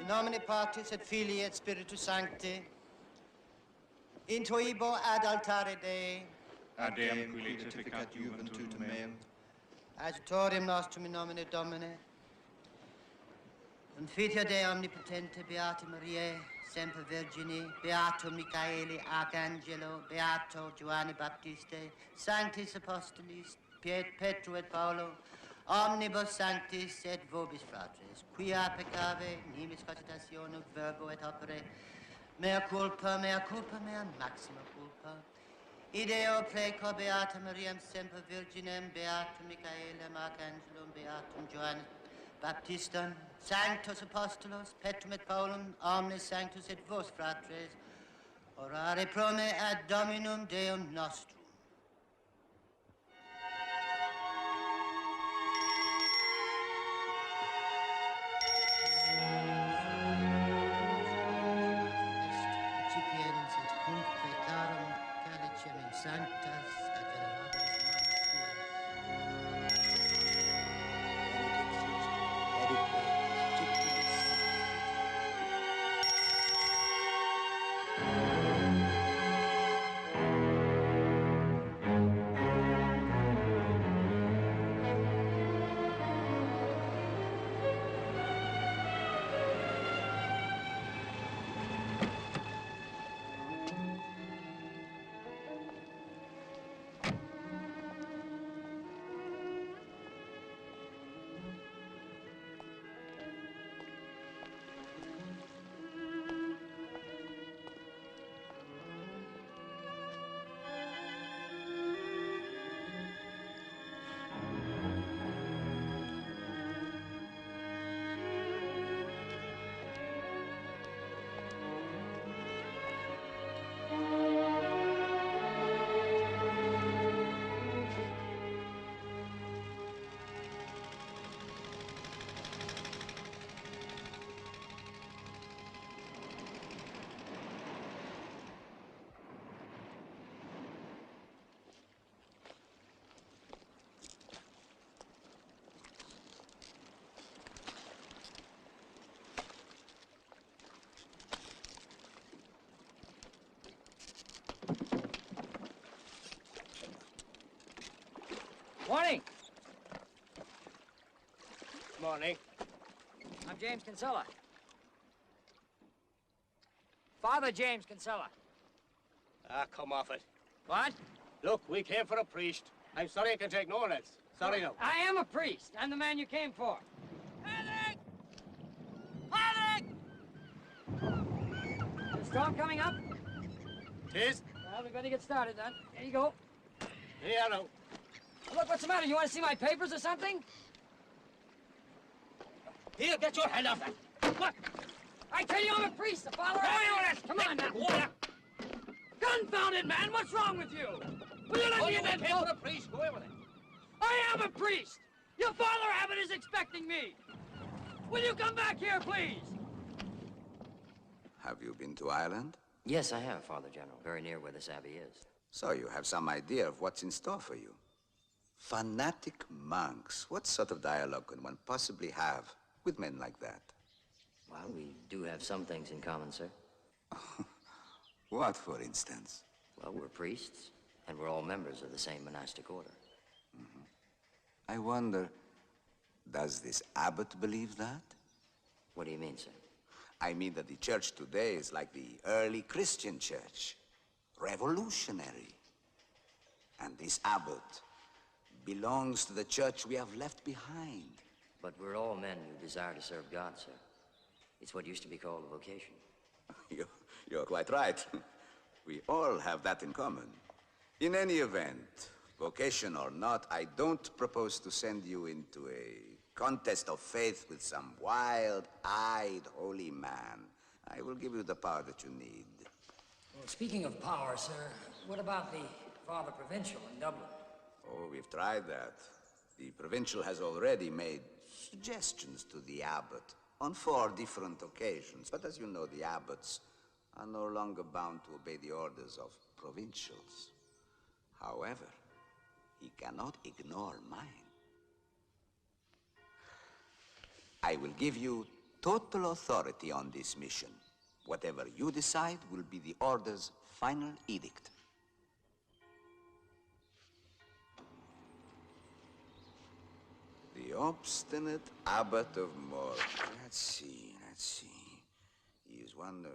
in nomine Patris et Filii et Spiritus Sancti, intuibo ad altare Dei, ad Deum qui litificat juvem tutum meum, Adjutorium nostrum in nomine Domini, Confitia Dei omnipotente, Beati Mariae, semper Virgini, Beato Michaeli, Arcangelo, Beato Giovanni Baptiste, Sanctis Apostolis, Petru et Paulo, omnibus sanctis et vobis fratres, quia peccave, nimis cogitatione, verbo et opere, mea culpa, mea maxima culpa. Ideo preco Beata Mariam semper Virginem, Beatum Michaelem, Arcangelum, Beatum Johannes Baptistam, Sanctus Apostolos, Petrum et Paulum, omnes sanctus et vos fratres, orare pro me ad Dominum Deum nostrum. Sanctas et venerabilis Morning. Morning. I'm James Kinsella. Father James Kinsella. Ah, come off it. What? Look, we came for a priest. I'm sorry I can take no one else. Sorry, no. I am a priest. I'm the man you came for. Patrick! Patrick! Is the storm coming up? It is? Well, we better get started then. Here you go. Yeah, no. Look, what's the matter? You want to see my papers or something? Here, get your hand off that. Look! I tell you, I'm a priest, the father of... Come on now. Water. Confounded man, what's wrong with you? Will you let me in that came for a priest. Go away with it. I am a priest! Your father Abbott is expecting me! Will you come back here, please? Have you been to Ireland? Yes, I have, Father General. Very near where this abbey is. So you have some idea of what's in store for you. Fanatic monks. What sort of dialogue can one possibly have with men like that? Well, we do have some things in common, sir. What, for instance? Well, we're priests, and we're all members of the same monastic order. I wonder, does this abbot believe that? What do you mean, sir? I mean that the church today is like the early Christian church, revolutionary. And this abbot belongs to the church we have left behind. But we're all men who desire to serve God, sir. It's what used to be called a vocation. You're quite right. We all have that in common. In any event, vocation or not, I don't propose to send you into a contest of faith with some wild-eyed holy man. I will give you the power that you need. Well, speaking of power, sir, what about the Father Provincial in Dublin? Oh, we've tried that. The provincial has already made suggestions to the abbot on 4 different occasions. But as you know, the abbots are no longer bound to obey the orders of provincials. However, he cannot ignore mine. I will give you total authority on this mission. Whatever you decide will be the Order's final edict. The obstinate Abbot of Morg. Let's see. He is one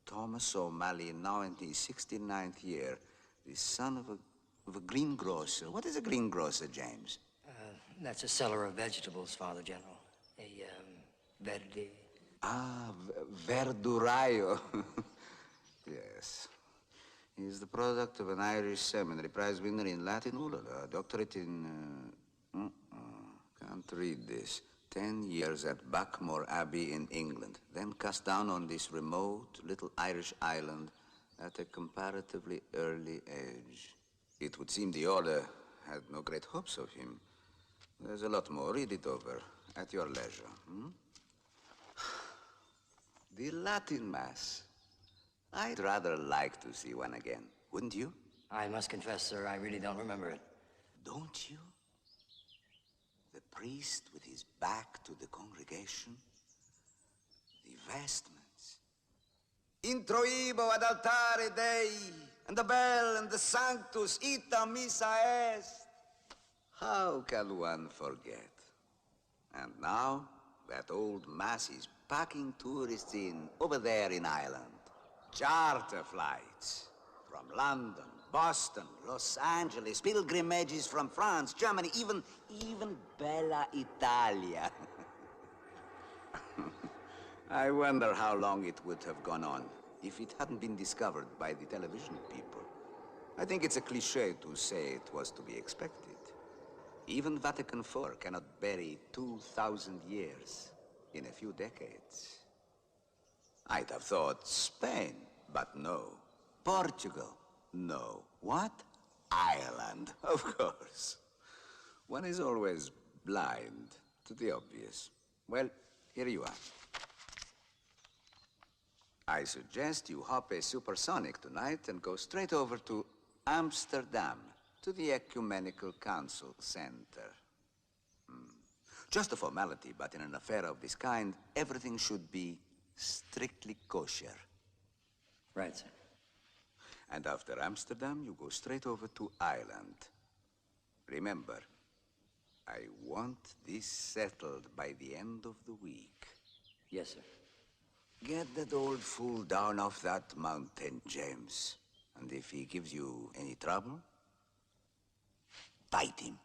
Thomas O'Malley, now in his 69th year, the son of a greengrocer. What is a greengrocer, James? That's a seller of vegetables, Father General. Verde. Ah, verduraio. Yes. He is the product of an Irish seminary, prize winner in Latin, doctorate in... Can't read this. 10 years at Buckmore Abbey in England, then cast down on this remote little Irish island at a comparatively early age. It would seem the Order had no great hopes of him. There's a lot more. Read it over at your leisure. The Latin Mass. I'd rather like to see one again, wouldn't you? I must confess, sir, I really don't remember it. Don't you? The priest with his back to the congregation, the vestments. Introibo ad altare Dei, and the bell and the Sanctus, ita missa est. How can one forget? And now, that old Mass is packing tourists in over there in Ireland. Charter flights from London, Boston, Los Angeles, pilgrimages from France, Germany, even Bella Italia. I wonder how long it would have gone on if it hadn't been discovered by the television people. I think it's a cliché to say it was to be expected. Even Vatican IV cannot bury 2,000 years in a few decades. I'd have thought Spain, but no. Portugal, no. What? Ireland, of course. One is always blind to the obvious. Well, here you are. I suggest you hop a supersonic tonight and go straight over to Amsterdam, to the Ecumenical Council Center. Just a formality, but in an affair of this kind, everything should be strictly kosher. Right, sir. And after Amsterdam, you go straight over to Ireland. Remember, I want this settled by the end of the week. Yes, sir. Get that old fool down off that mountain, James. And if he gives you any trouble, fight him.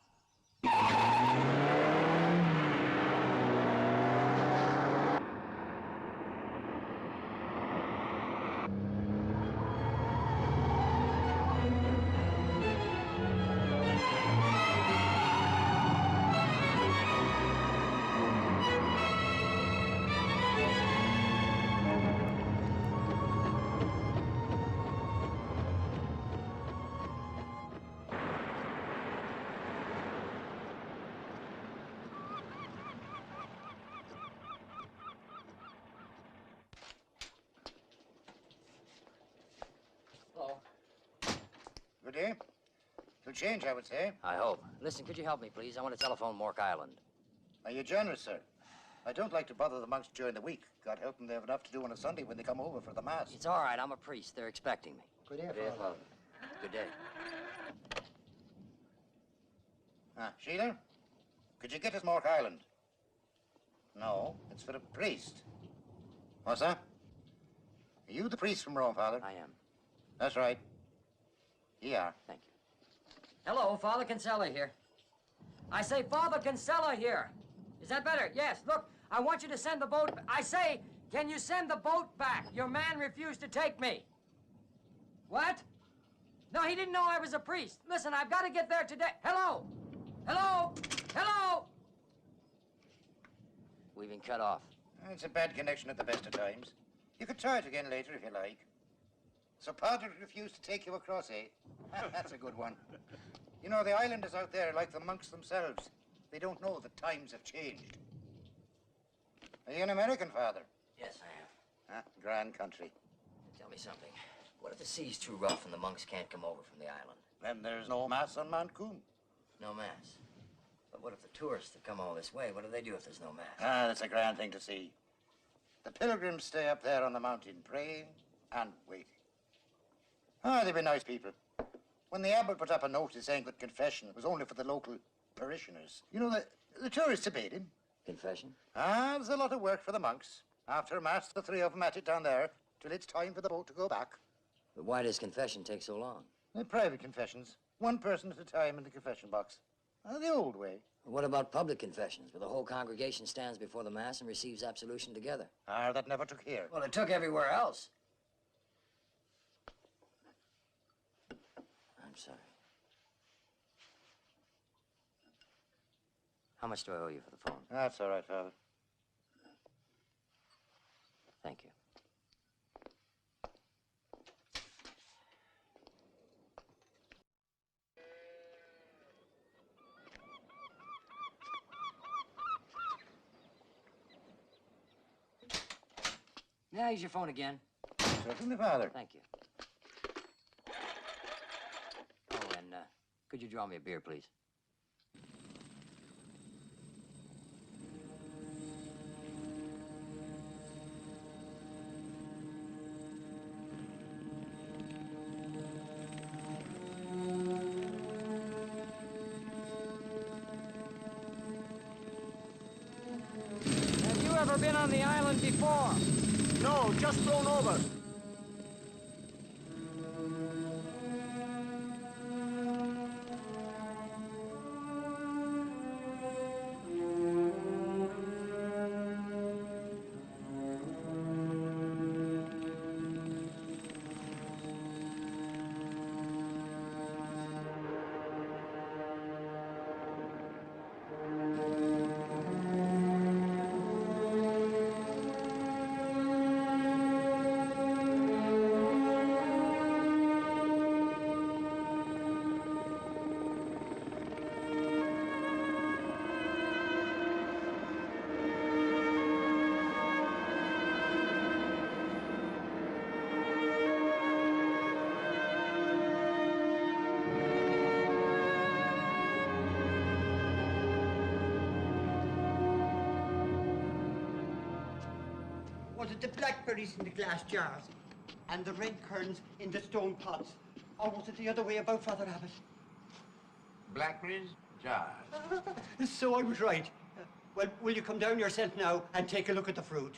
Good day. It'll change, I would say. I hope. Listen, could you help me, please? I want to telephone Mork Island. Are you generous, sir? I don't like to bother the monks during the week. God help them, they have enough to do on a Sunday when they come over for the Mass. It's all right. I'm a priest. They're expecting me. Good day, Father. Good day. Sheila, could you get us Mork Island? No, it's for a priest. What's that? Are you the priest from Rome, Father? I am. That's right. Yeah. Thank you. Hello, Father Kinsella here. I say, Father Kinsella here. Is that better? Yes. Look, I want you to send the boat. I say, can you send the boat back? Your man refused to take me. What? No, he didn't know I was a priest. Listen, I've got to get there today. Hello? Hello? Hello? We've been cut off. It's a bad connection at the best of times. You could try it again later if you like. So Padre refused to take you across, eh? That's a good one. You know, the islanders out there are like the monks themselves. They don't know that times have changed. Are you an American, Father? Yes, I am. Grand country. Tell me something. What if the sea's too rough and the monks can't come over from the island? Then there's no Mass on Mount Coon. No Mass. But what if the tourists have come all this way? What do they do if there's no Mass? That's a grand thing to see. The pilgrims stay up there on the mountain praying and waiting. Ah, they were nice people. When the abbot put up a notice saying that confession was only for the local parishioners, you know, the tourists obeyed him. Confession? Ah, there's a lot of work for the monks. After Mass, the three of them at it down there till it's time for the boat to go back. But why does confession take so long? They're private confessions. One person at a time in the confession box. The old way. What about public confessions, where the whole congregation stands before the Mass and receives absolution together? Ah, that never took here. Well, it took everywhere else. I'm sorry. How much do I owe you for the phone? That's all right, Father. Thank you. Yeah, use your phone again. Certainly, Father. Thank you. Oh, and could you draw me a beer, please? Have you ever been on the island before? No, just flown over. Was it the blackberries in the glass jars and the red currants in the stone pots? Or was it the other way about, Father Abbot? Blackberries, jars. So I was right. Well, will you come down yourself now and take a look at the fruit?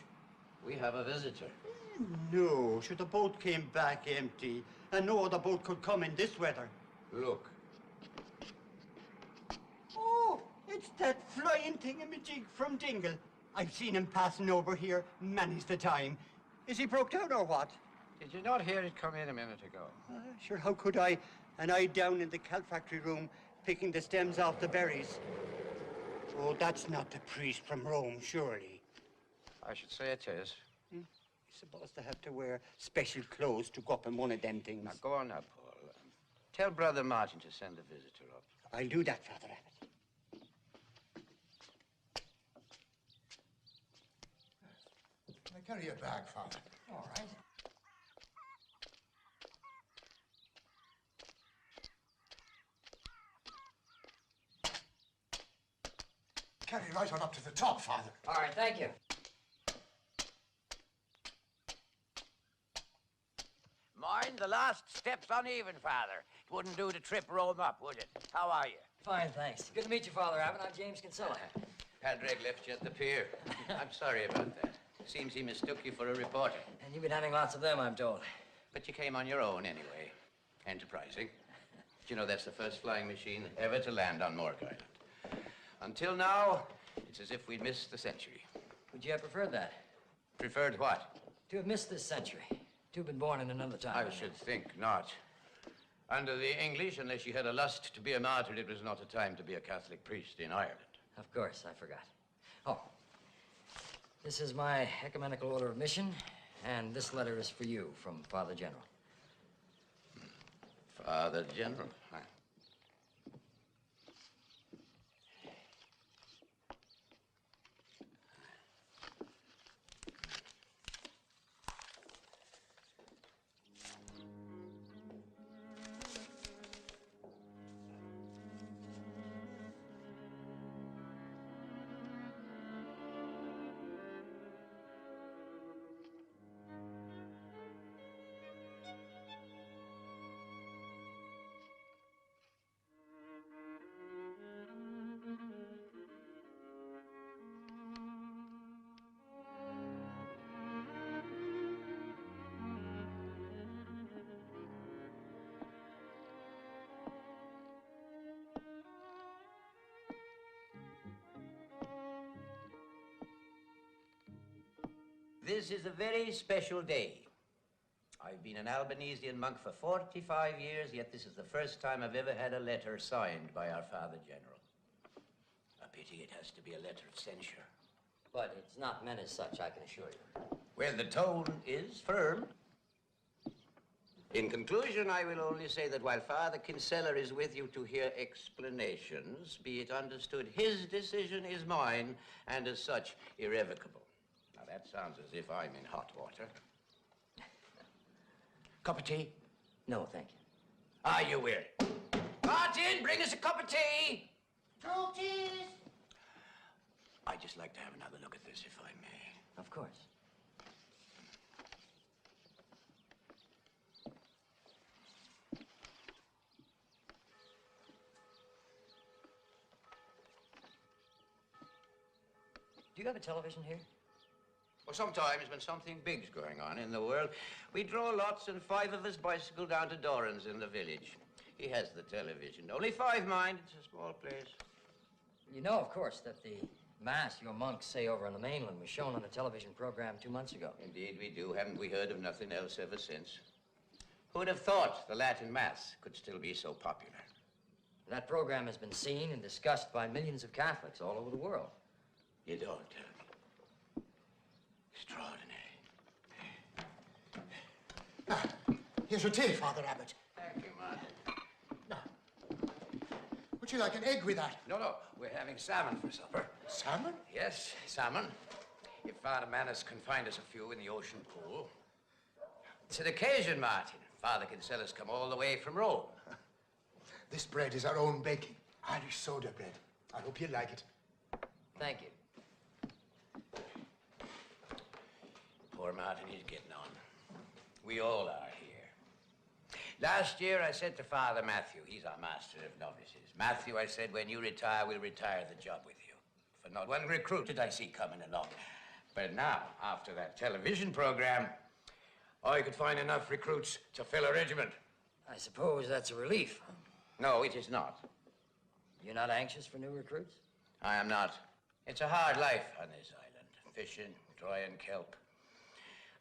We have a visitor. No, sure, the boat came back empty, and no other boat could come in this weather. Look. Oh, it's that flying thingamajig from Dingle. I've seen him passing over here many's the time. Is he broke down or what? Did you not hear it come in a minute ago? Sure, how could I? And I down in the cal factory room picking the stems off the berries. Oh, that's not the priest from Rome, surely. I should say it is. He's supposed to have to wear special clothes to go up in one of them things. Now, go on now, Paul. Tell Brother Martin to send the visitor up. I'll do that, Father Abbot. Carry your bag, Father. All right. Carry right on up to the top, Father. All right, thank you. Mind, the last step's uneven, Father. It wouldn't do to trip Rome up, would it? How are you? Fine, thanks. Good to meet you, Father Abbot. I'm James Kinsella. Padraig left you at the pier. I'm sorry about that. Seems he mistook you for a reporter. And you've been having lots of them, I'm told. But you came on your own anyway. Enterprising. But you know, that's the first flying machine ever to land on Morg Island. Until now, it's as if we'd missed the century. Would you have preferred that? Preferred what? To have missed this century. To have been born in another time. I should think not. Under the English, unless you had a lust to be a martyr, it was not a time to be a Catholic priest in Ireland. Of course, I forgot. Oh, this is my ecumenical order of mission, and this letter is for you from Father General. Father General? Huh. This is a very special day. I've been an Albanesian monk for 45 years, yet this is the first time I've ever had a letter signed by our Father General. A pity it has to be a letter of censure. But it's not meant as such, I can assure you. Well, the tone is firm. In conclusion, I will only say that while Father Kinsella is with you to hear explanations, be it understood, his decision is mine, and as such, irrevocable. Now, that sounds as if I'm in hot water. Cup of tea? No, thank you. Ah, you will. Martin, bring us a cup of tea! 2 teas! I'd just like to have another look at this, if I may. Of course. Do you have a television here? Well, sometimes when something big's going on in the world, we draw lots and 5 of us bicycle down to Doran's in the village. He has the television. Only 5, mind. It's a small place. You know, of course, that the Mass your monks say over on the mainland was shown on a television program 2 months ago. Indeed we do. Haven't we heard of nothing else ever since? Who'd have thought the Latin Mass could still be so popular? That program has been seen and discussed by millions of Catholics all over the world. You don't tell me. Extraordinary. Here's your tea, Father Abbot. Thank you, Martin. Now, would you like an egg with that? No, we're having salmon for supper. Salmon? Yes, salmon. If Father Manus can find us a few in the ocean pool. It's an occasion, Martin. Father Kinsella's come all the way from Rome. This bread is our own baking. Irish soda bread. I hope you like it. Thank you. Poor Martin, he's getting on. We all are here. Last year, I said to Father Matthew, he's our master of novices. Matthew, I said, when you retire, we'll retire the job with you. For not one recruit did I see coming along. But now, after that television program, I could find enough recruits to fill a regiment. I suppose that's a relief. No, it is not. You're not anxious for new recruits? I am not. It's a hard life on this island. Fishing, drying kelp.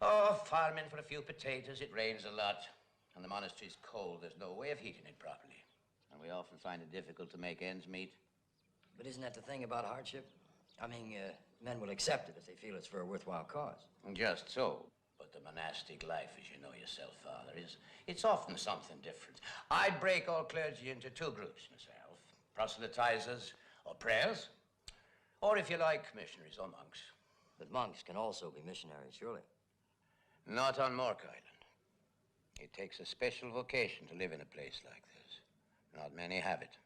Oh, farming for a few potatoes. It rains a lot. And the monastery's cold. There's no way of heating it properly. And we often find it difficult to make ends meet. But isn't that the thing about hardship? I mean, men will accept it if they feel it's for a worthwhile cause. Just so. But the monastic life, as you know yourself, Father, it's often something different. I'd break all clergy into 2 groups myself. Proselytizers or prayers. Or, if you like, missionaries or monks. But monks can also be missionaries, surely. Not on Mork Island. It takes a special vocation to live in a place like this. Not many have it.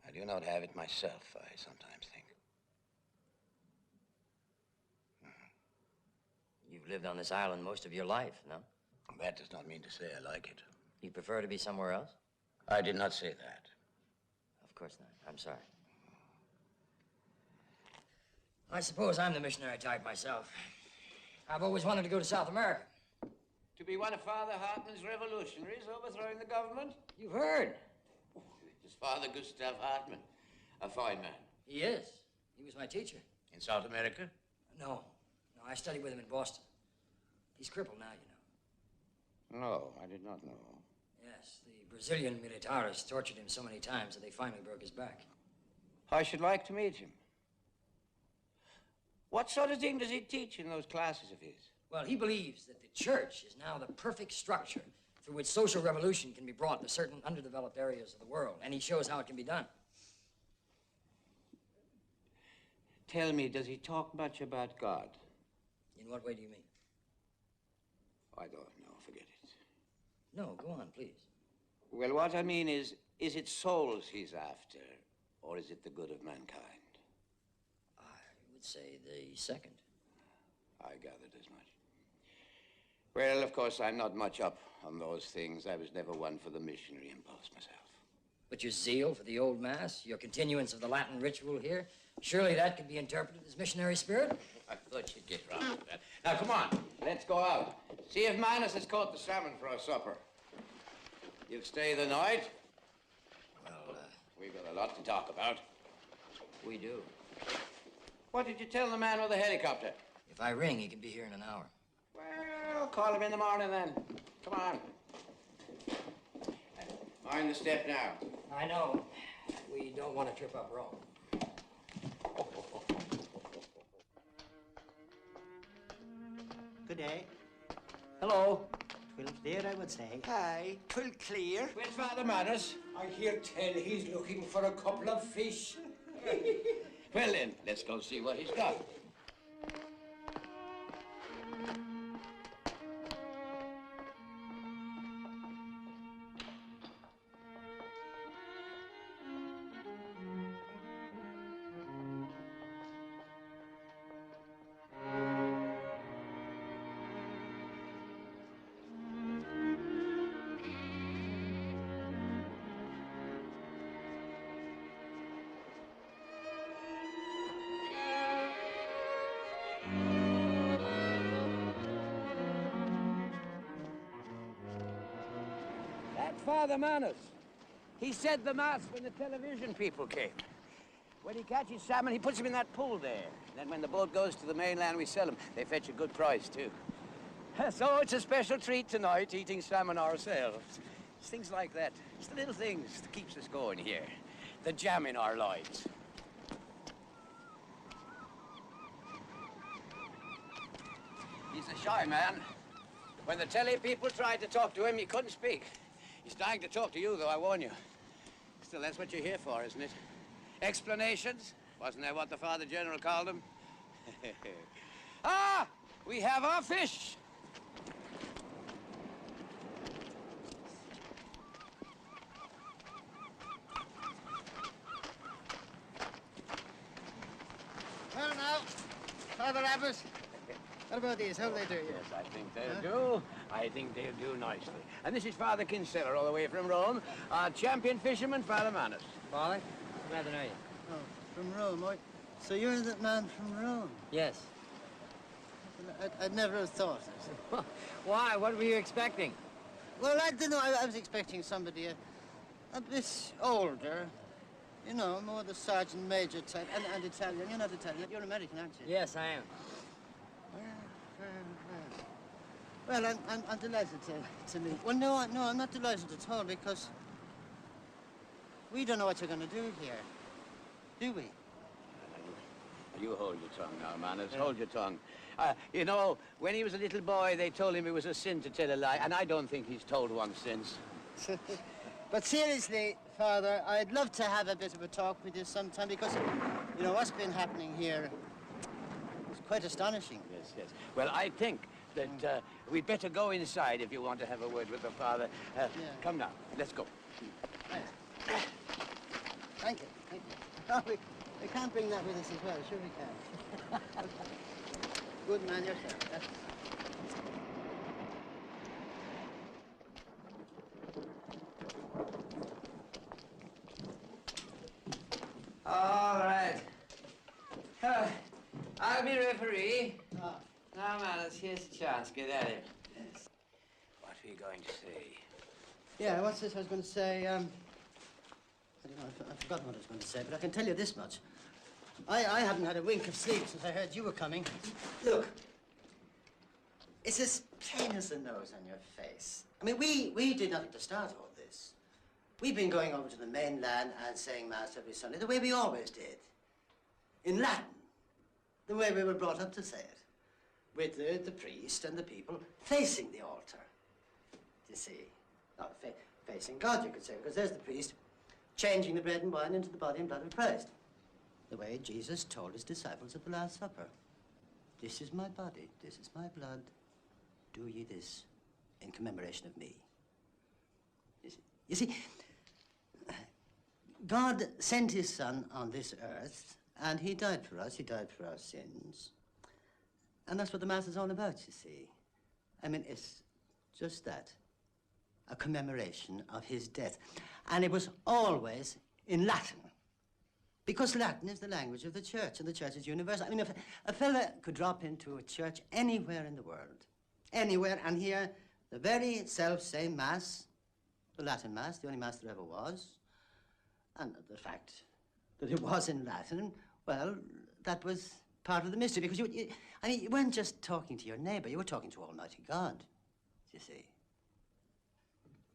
I do not have it myself, I sometimes think. You've lived on this island most of your life, no? That does not mean to say I like it. You prefer to be somewhere else? I did not say that. Of course not. I'm sorry. I suppose I'm the missionary type myself. I've always wanted to go to South America. To be one of Father Hartman's revolutionaries overthrowing the government? You've heard. It's Father Gustav Hartman, a fine man. He is. He was my teacher. In South America? No, I studied with him in Boston. He's crippled now, you know. No, I did not know. Yes, the Brazilian militaris tortured him so many times that they finally broke his back. I should like to meet him. What sort of thing does he teach in those classes of his? Well, he believes that the church is now the perfect structure through which social revolution can be brought to certain underdeveloped areas of the world, and he shows how it can be done. Tell me, does he talk much about God? In what way do you mean? I don't know, forget it. No, go on, please. Well, what I mean is it souls he's after, or is it the good of mankind? I would say the second. I gathered as much. Well, of course, I'm not much up on those things. I was never one for the missionary impulse myself. But your zeal for the old Mass, your continuance of the Latin ritual here, surely that could be interpreted as missionary spirit? I thought you'd get round to that. Now, come on, let's go out. See if Manus has caught the salmon for our supper. You'll stay the night? Well, we've got a lot to talk about. We do. What did you tell the man with the helicopter? If I ring, he can be here in an hour. Well, call him in the morning then. Come on. Mind the step now. I know. We don't want to trip up Rome. Good day. Hello. 'Twill clear, I would say. Aye, 'twill clear. Where's Father Manners? I hear tell he's looking for a couple of fish. Well then, let's go see what he's got. Father Manners. He said the mass when the television people came. When he catches salmon, he puts them in that pool there. And then when the boat goes to the mainland, we sell them. They fetch a good price, too. So it's a special treat tonight, eating salmon ourselves. It's things like that. It's the little things that keeps us going here. The jam in our lives. He's a shy man. When the telly people tried to talk to him, he couldn't speak. He's dying to talk to you, though, I warn you. Still, that's what you're here for, isn't it? Explanations? Wasn't that what the Father General called them? Ah! We have our fish! Well, now, Father Abbot, what about these? How'll they do? Yes, I think they'll do. I think they'll do nicely. And this is Father Kinsella, all the way from Rome. Our champion fisherman, Father Manners. Father, glad to know you. Oh, from Rome. So you're that man from Rome? Yes. I'd never have thought it. Why? What were you expecting? Well, I don't know. I was expecting somebody a bit older. You know, more the sergeant major type. And Italian. You're not Italian. You're American, aren't you? Yes, I am. Well, I'm delighted to meet. Well, no, I'm not delighted at all because we don't know what you're going to do here, do we? You hold your tongue now, Manners. Hold your tongue. You know, when he was a little boy, they told him it was a sin to tell a lie, and I don't think he's told one since. But seriously, Father, I'd love to have a bit of a talk with you sometime because, you know, what's been happening here is quite astonishing. Yes, yes. Well, I think that we'd better go inside if you want to have a word with the Father. Come now, let's go. Thank you, thank you. Oh, we can't bring that with us as well, sure we can. Good man yourself. All right. I'll be referee. Now, Manners, here's the chance. Get at him. Yes. What are you going to say? Yeah, what's this I was going to say? I don't know, I've forgotten what I was going to say, but I can tell you this much. I haven't had a wink of sleep since I heard you were coming. Look, it's as plain as the nose on your face. I mean, we did nothing to start all this. We've been going over to the mainland and saying Mass every Sunday, the way we always did. In Latin, the way we were brought up to say it. With the priest and the people facing the altar. You see, not facing God, you could say, because there's the priest changing the bread and wine into the body and blood of Christ. The way Jesus told his disciples at the Last Supper. This is my body, this is my blood. Do ye this in commemoration of me. You see, God sent his Son on this earth, and he died for us. He died for our sins. And that's what the Mass is all about, you see. I mean, it's just that. A commemoration of his death. And it was always in Latin. Because Latin is the language of the church, and the church is universal. I mean, if a fella could drop into a church anywhere in the world, anywhere, and hear the very self-same Mass, the Latin Mass, the only Mass there ever was, and the fact that it was in Latin, well, that was part of the mystery, because I mean, you weren't just talking to your neighbor, you were talking to Almighty God, you see.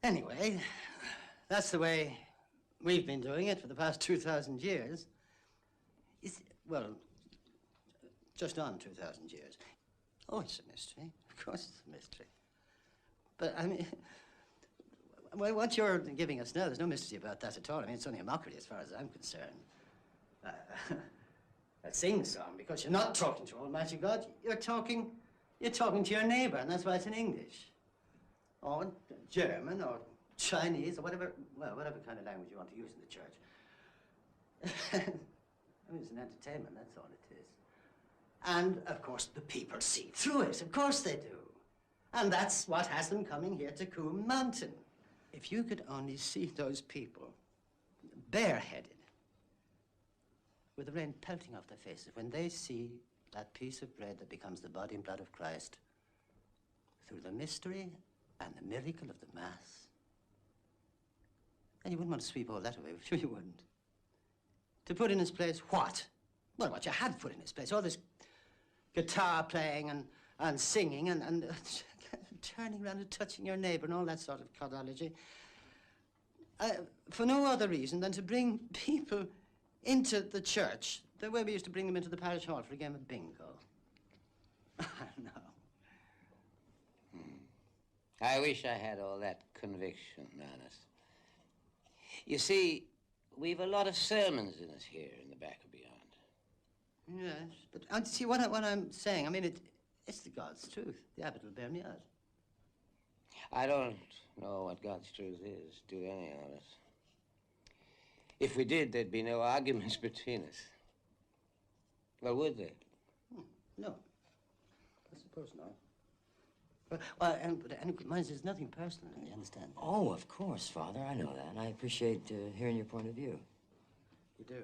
Anyway, that's the way we've been doing it for the past 2,000 years. Well, just on 2,000 years. Oh, it's a mystery. Of course it's a mystery. But, I mean, well, what you're giving us now, there's no mystery about that at all. I mean, it's only a mockery as far as I'm concerned. A sing-song, because you're not talking to Almighty God. You're talking to your neighbor, and that's why it's in English. Or German, or Chinese, or whatever kind of language you want to use in the church. I mean, it's an entertainment, that's all it is. And, of course, the people see through it. Of course they do. And that's what has them coming here to Coombe Mountain. If you could only see those people, bareheaded, with the rain pelting off their faces, when they see that piece of bread that becomes the body and blood of Christ, through the mystery and the miracle of the Mass, and you wouldn't want to sweep all that away, sure you wouldn't. To put in its place what? Well, what you had put in its place, all this guitar playing and singing and turning around and touching your neighbor and all that sort of codology. For no other reason than to bring people into the church the way we used to bring them into the parish hall for a game of bingo. No. I wish I had all that conviction, honest. You see, we've a lot of sermons in us here in the back of beyond. Yes, but see, what I'm saying, I mean, it's the God's truth. The abbot will bear me out. I don't know what God's truth is, do any of us? If we did, there'd be no arguments between us. Well, would there? No. I suppose not. But mind, there's nothing personal, you understand? Oh, of course, Father. I know that. And I appreciate hearing your point of view. You do?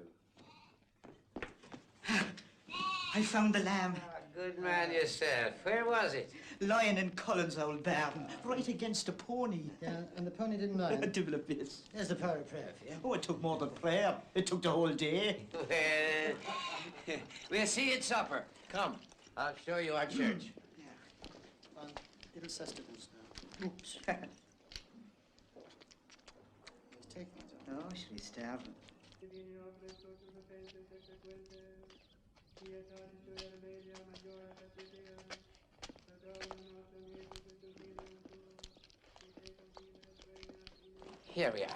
I found the lamb. Good man yourself. Where was it? Lying in Cullen's old barn, right against a pony. Yeah, and the pony didn't mind. A devil of bits. There's the power of prayer for you. Oh, it took more than prayer. It took the whole day. Well, we'll see you at supper. Come, I'll show you our church. One little sustenance now. Oops. He's taking it. Oh, she's starving. Here we are.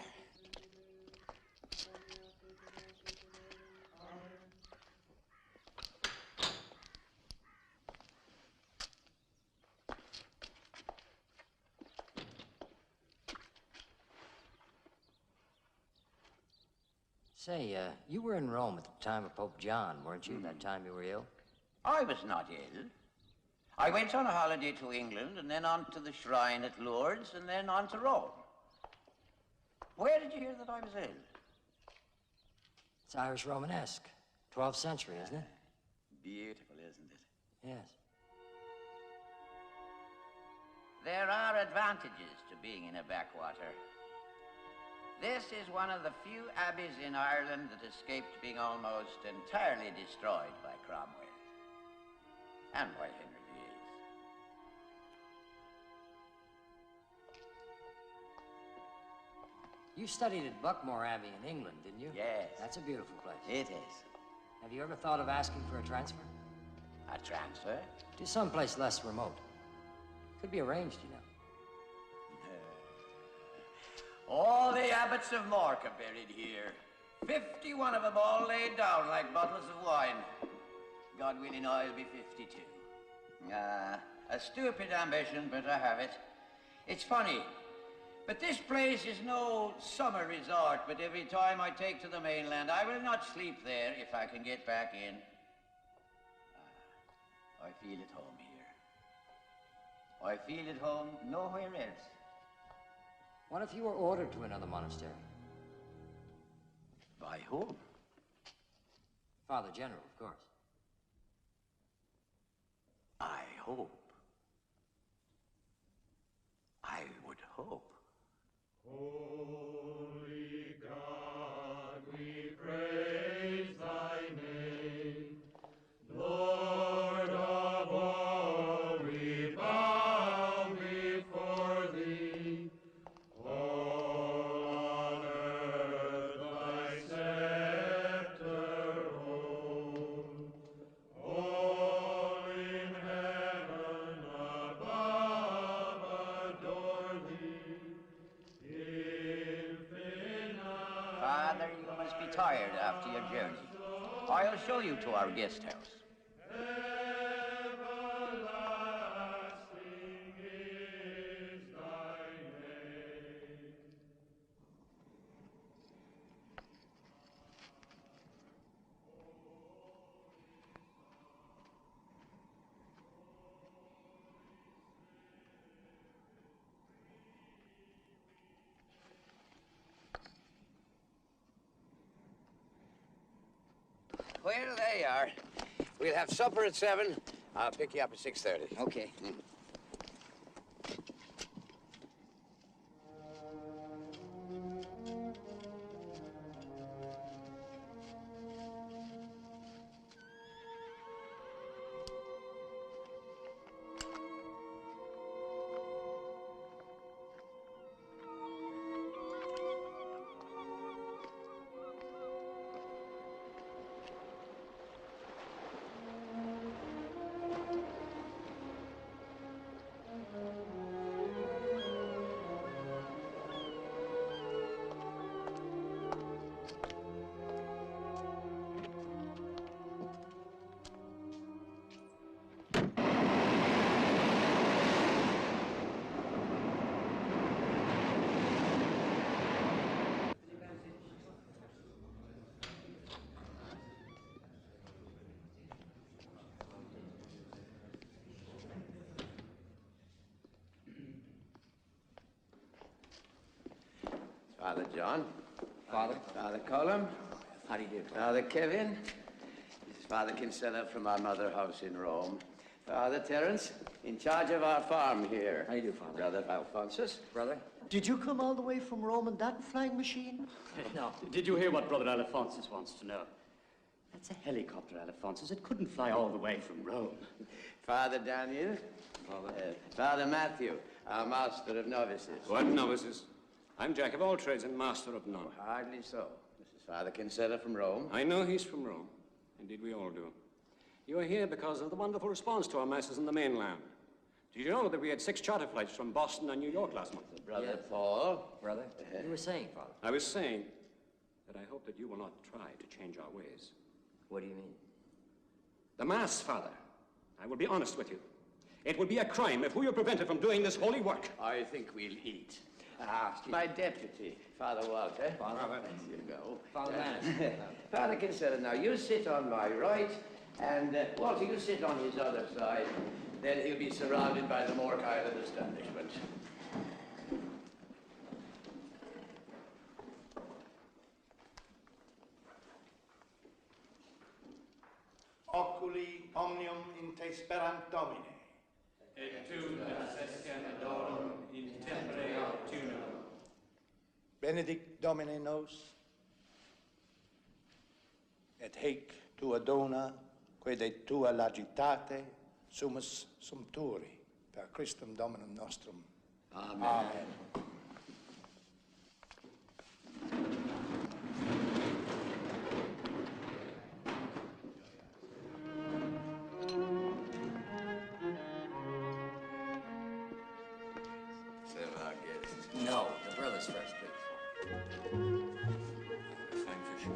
Say, you were in Rome at the time of Pope John, weren't you? That time you were ill? I was not ill. I went on a holiday to England and then on to the shrine at Lourdes and then on to Rome. Where did you hear that I was ill? It's Irish Romanesque. 12th century, isn't it? Beautiful, isn't it? Yes. There are advantages to being in a backwater. This is one of the few abbeys in Ireland that escaped being almost entirely destroyed by Cromwell and by Henry VIII. You studied at Buckmore Abbey in England, didn't you? Yes. That's a beautiful place. It is. Have you ever thought of asking for a transfer? A transfer? To someplace less remote. Could be arranged, you know. All the abbots of Mork are buried here. 51 of them all laid down like bottles of wine. God willing, I'll be 52. A stupid ambition, but I have it. It's funny, but this place is no summer resort, but every time I take to the mainland, I will not sleep there if I can get back in. I feel at home here. I feel at home nowhere else. What if you were ordered to another monastery? By whom? Father General, of course. I hope. I would hope. Holy God, we praise thy name. Lord, must be tired after your journey. I'll show you to our guest house. Well, there you are. We'll have supper at 7. I'll pick you up at 6:30. Okay. Father John. Father Colum. How do you do? Father Kevin. This is Father Kinsella from our mother house in Rome. Father Terence, in charge of our farm here. How do you do, Father? Brother Alphonsus. Brother? Did you come all the way from Rome in that flying machine? No. Did you hear what Brother Alphonsus wants to know? That's a helicopter, Alphonsus. It couldn't fly all the way from Rome. Father Daniel. Father Matthew, our master of novices. What novices? I'm jack of all trades and master of none. Hardly so. This is Father Kinsella from Rome. I know he's from Rome. Indeed, we all do. You are here because of the wonderful response to our masses in the mainland. Did you know that we had 6 charter flights from Boston and New York last month? Brother Paul. Brother, you were saying, Father. I was saying that I hope that you will not try to change our ways. What do you mean? The Mass, Father. I will be honest with you. It would be a crime if we were prevented from doing this holy work. I think we'll eat. My deputy, Father Walter. Father. There you go. Father Manus. Father Kinsella, now you sit on my right, and Walter, you sit on his other side. Then he'll be surrounded by the Mork Island establishment. Oculi omnium in te sperant Domine. Et tu nascescem adorum in tempore autunum. Benedict Domine nos, et heic tua dona, quae tua lagitate, sumus sumpturi, per Christum Dominum nostrum. Amen. Amen. No, the brothers first, please. Fine fish.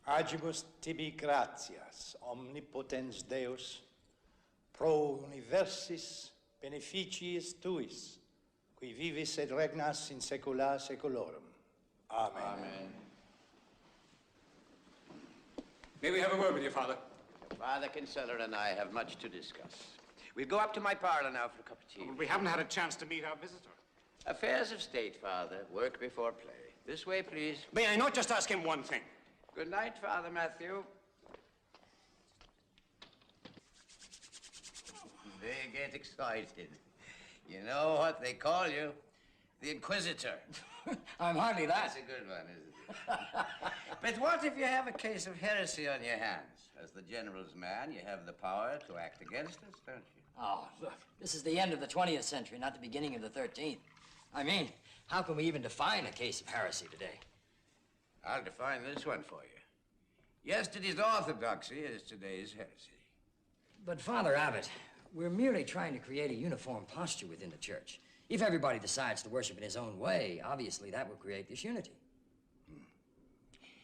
Agimus tibi gratias, omnipotens Deus, pro universis beneficiis tuis, qui vivis et regnas in saecula saeculorum. Amen. Amen. May we have a word with you, Father? Father Kinsella and I have much to discuss. We'll go up to my parlor now for a cup of tea. We haven't had a chance to meet our visitor. Affairs of state, Father. Work before play. This way, please. May I not just ask him one thing? Good night, Father Matthew. They get excited. You know what they call you? The Inquisitor. I'm hardly that. That's a good one, isn't it? But what if you have a case of heresy on your hands? As the general's man, you have the power to act against us, don't you? Oh, look, this is the end of the 20th century, not the beginning of the 13th. I mean, how can we even define a case of heresy today? I'll define this one for you. Yesterday's orthodoxy is today's heresy. But, Father Abbot, we're merely trying to create a uniform posture within the church. If everybody decides to worship in his own way, obviously that will create disunity.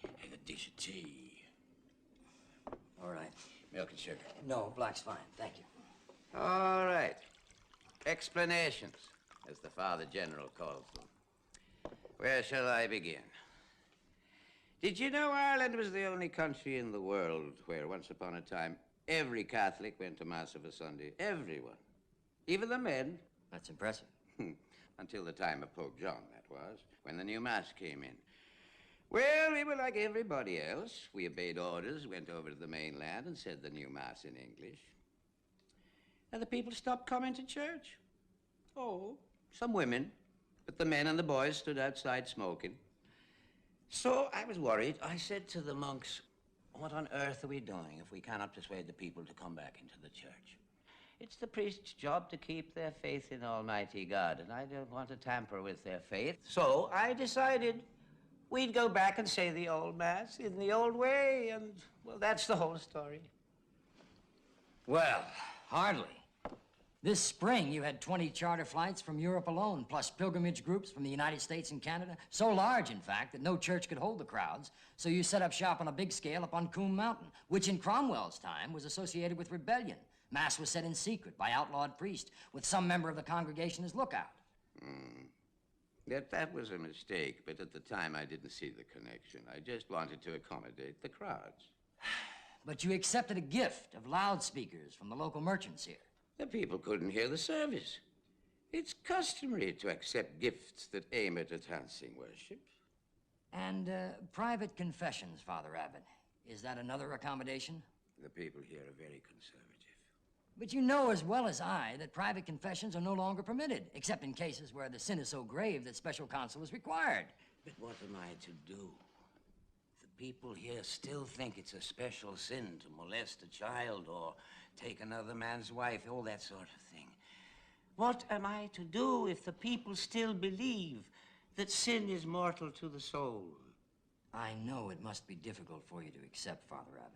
And a dish of tea. All right. Milk and sugar. No, black's fine. Thank you. All right. Explanations, as the Father General calls them. Where shall I begin? Did you know Ireland was the only country in the world where, once upon a time, every Catholic went to Mass of a Sunday? Everyone. Even the men. That's impressive. Until the time of Pope John, that was, when the new Mass came in. Well, we were like everybody else. We obeyed orders, went over to the mainland and said the new Mass in English. And the people stopped coming to church. Oh, some women, but the men and the boys stood outside smoking. So I was worried. I said to the monks, what on earth are we doing if we cannot persuade the people to come back into the church? It's the priest's job to keep their faith in Almighty God, and I don't want to tamper with their faith. So I decided we'd go back and say the old Mass in the old way, and, well, that's the whole story. Well, hardly. This spring, you had 20 charter flights from Europe alone, plus pilgrimage groups from the United States and Canada. So large, in fact, that no church could hold the crowds. So you set up shop on a big scale up on Coombe Mountain, which in Cromwell's time was associated with rebellion. Mass was said in secret by outlawed priests, with some member of the congregation as lookout. That was a mistake, but at the time I didn't see the connection. I just wanted to accommodate the crowds. But you accepted a gift of loudspeakers from the local merchants here. The people couldn't hear the service. It's customary to accept gifts that aim at enhancing worship. And private confessions, Father Abbot. Is that another accommodation? The people here are very conservative. But you know as well as I that private confessions are no longer permitted, except in cases where the sin is so grave that special counsel is required. But what am I to do? The people here still think it's a special sin to molest a child or take another man's wife, all that sort of thing. What am I to do if the people still believe that sin is mortal to the soul? I know it must be difficult for you to accept, Father Abbot.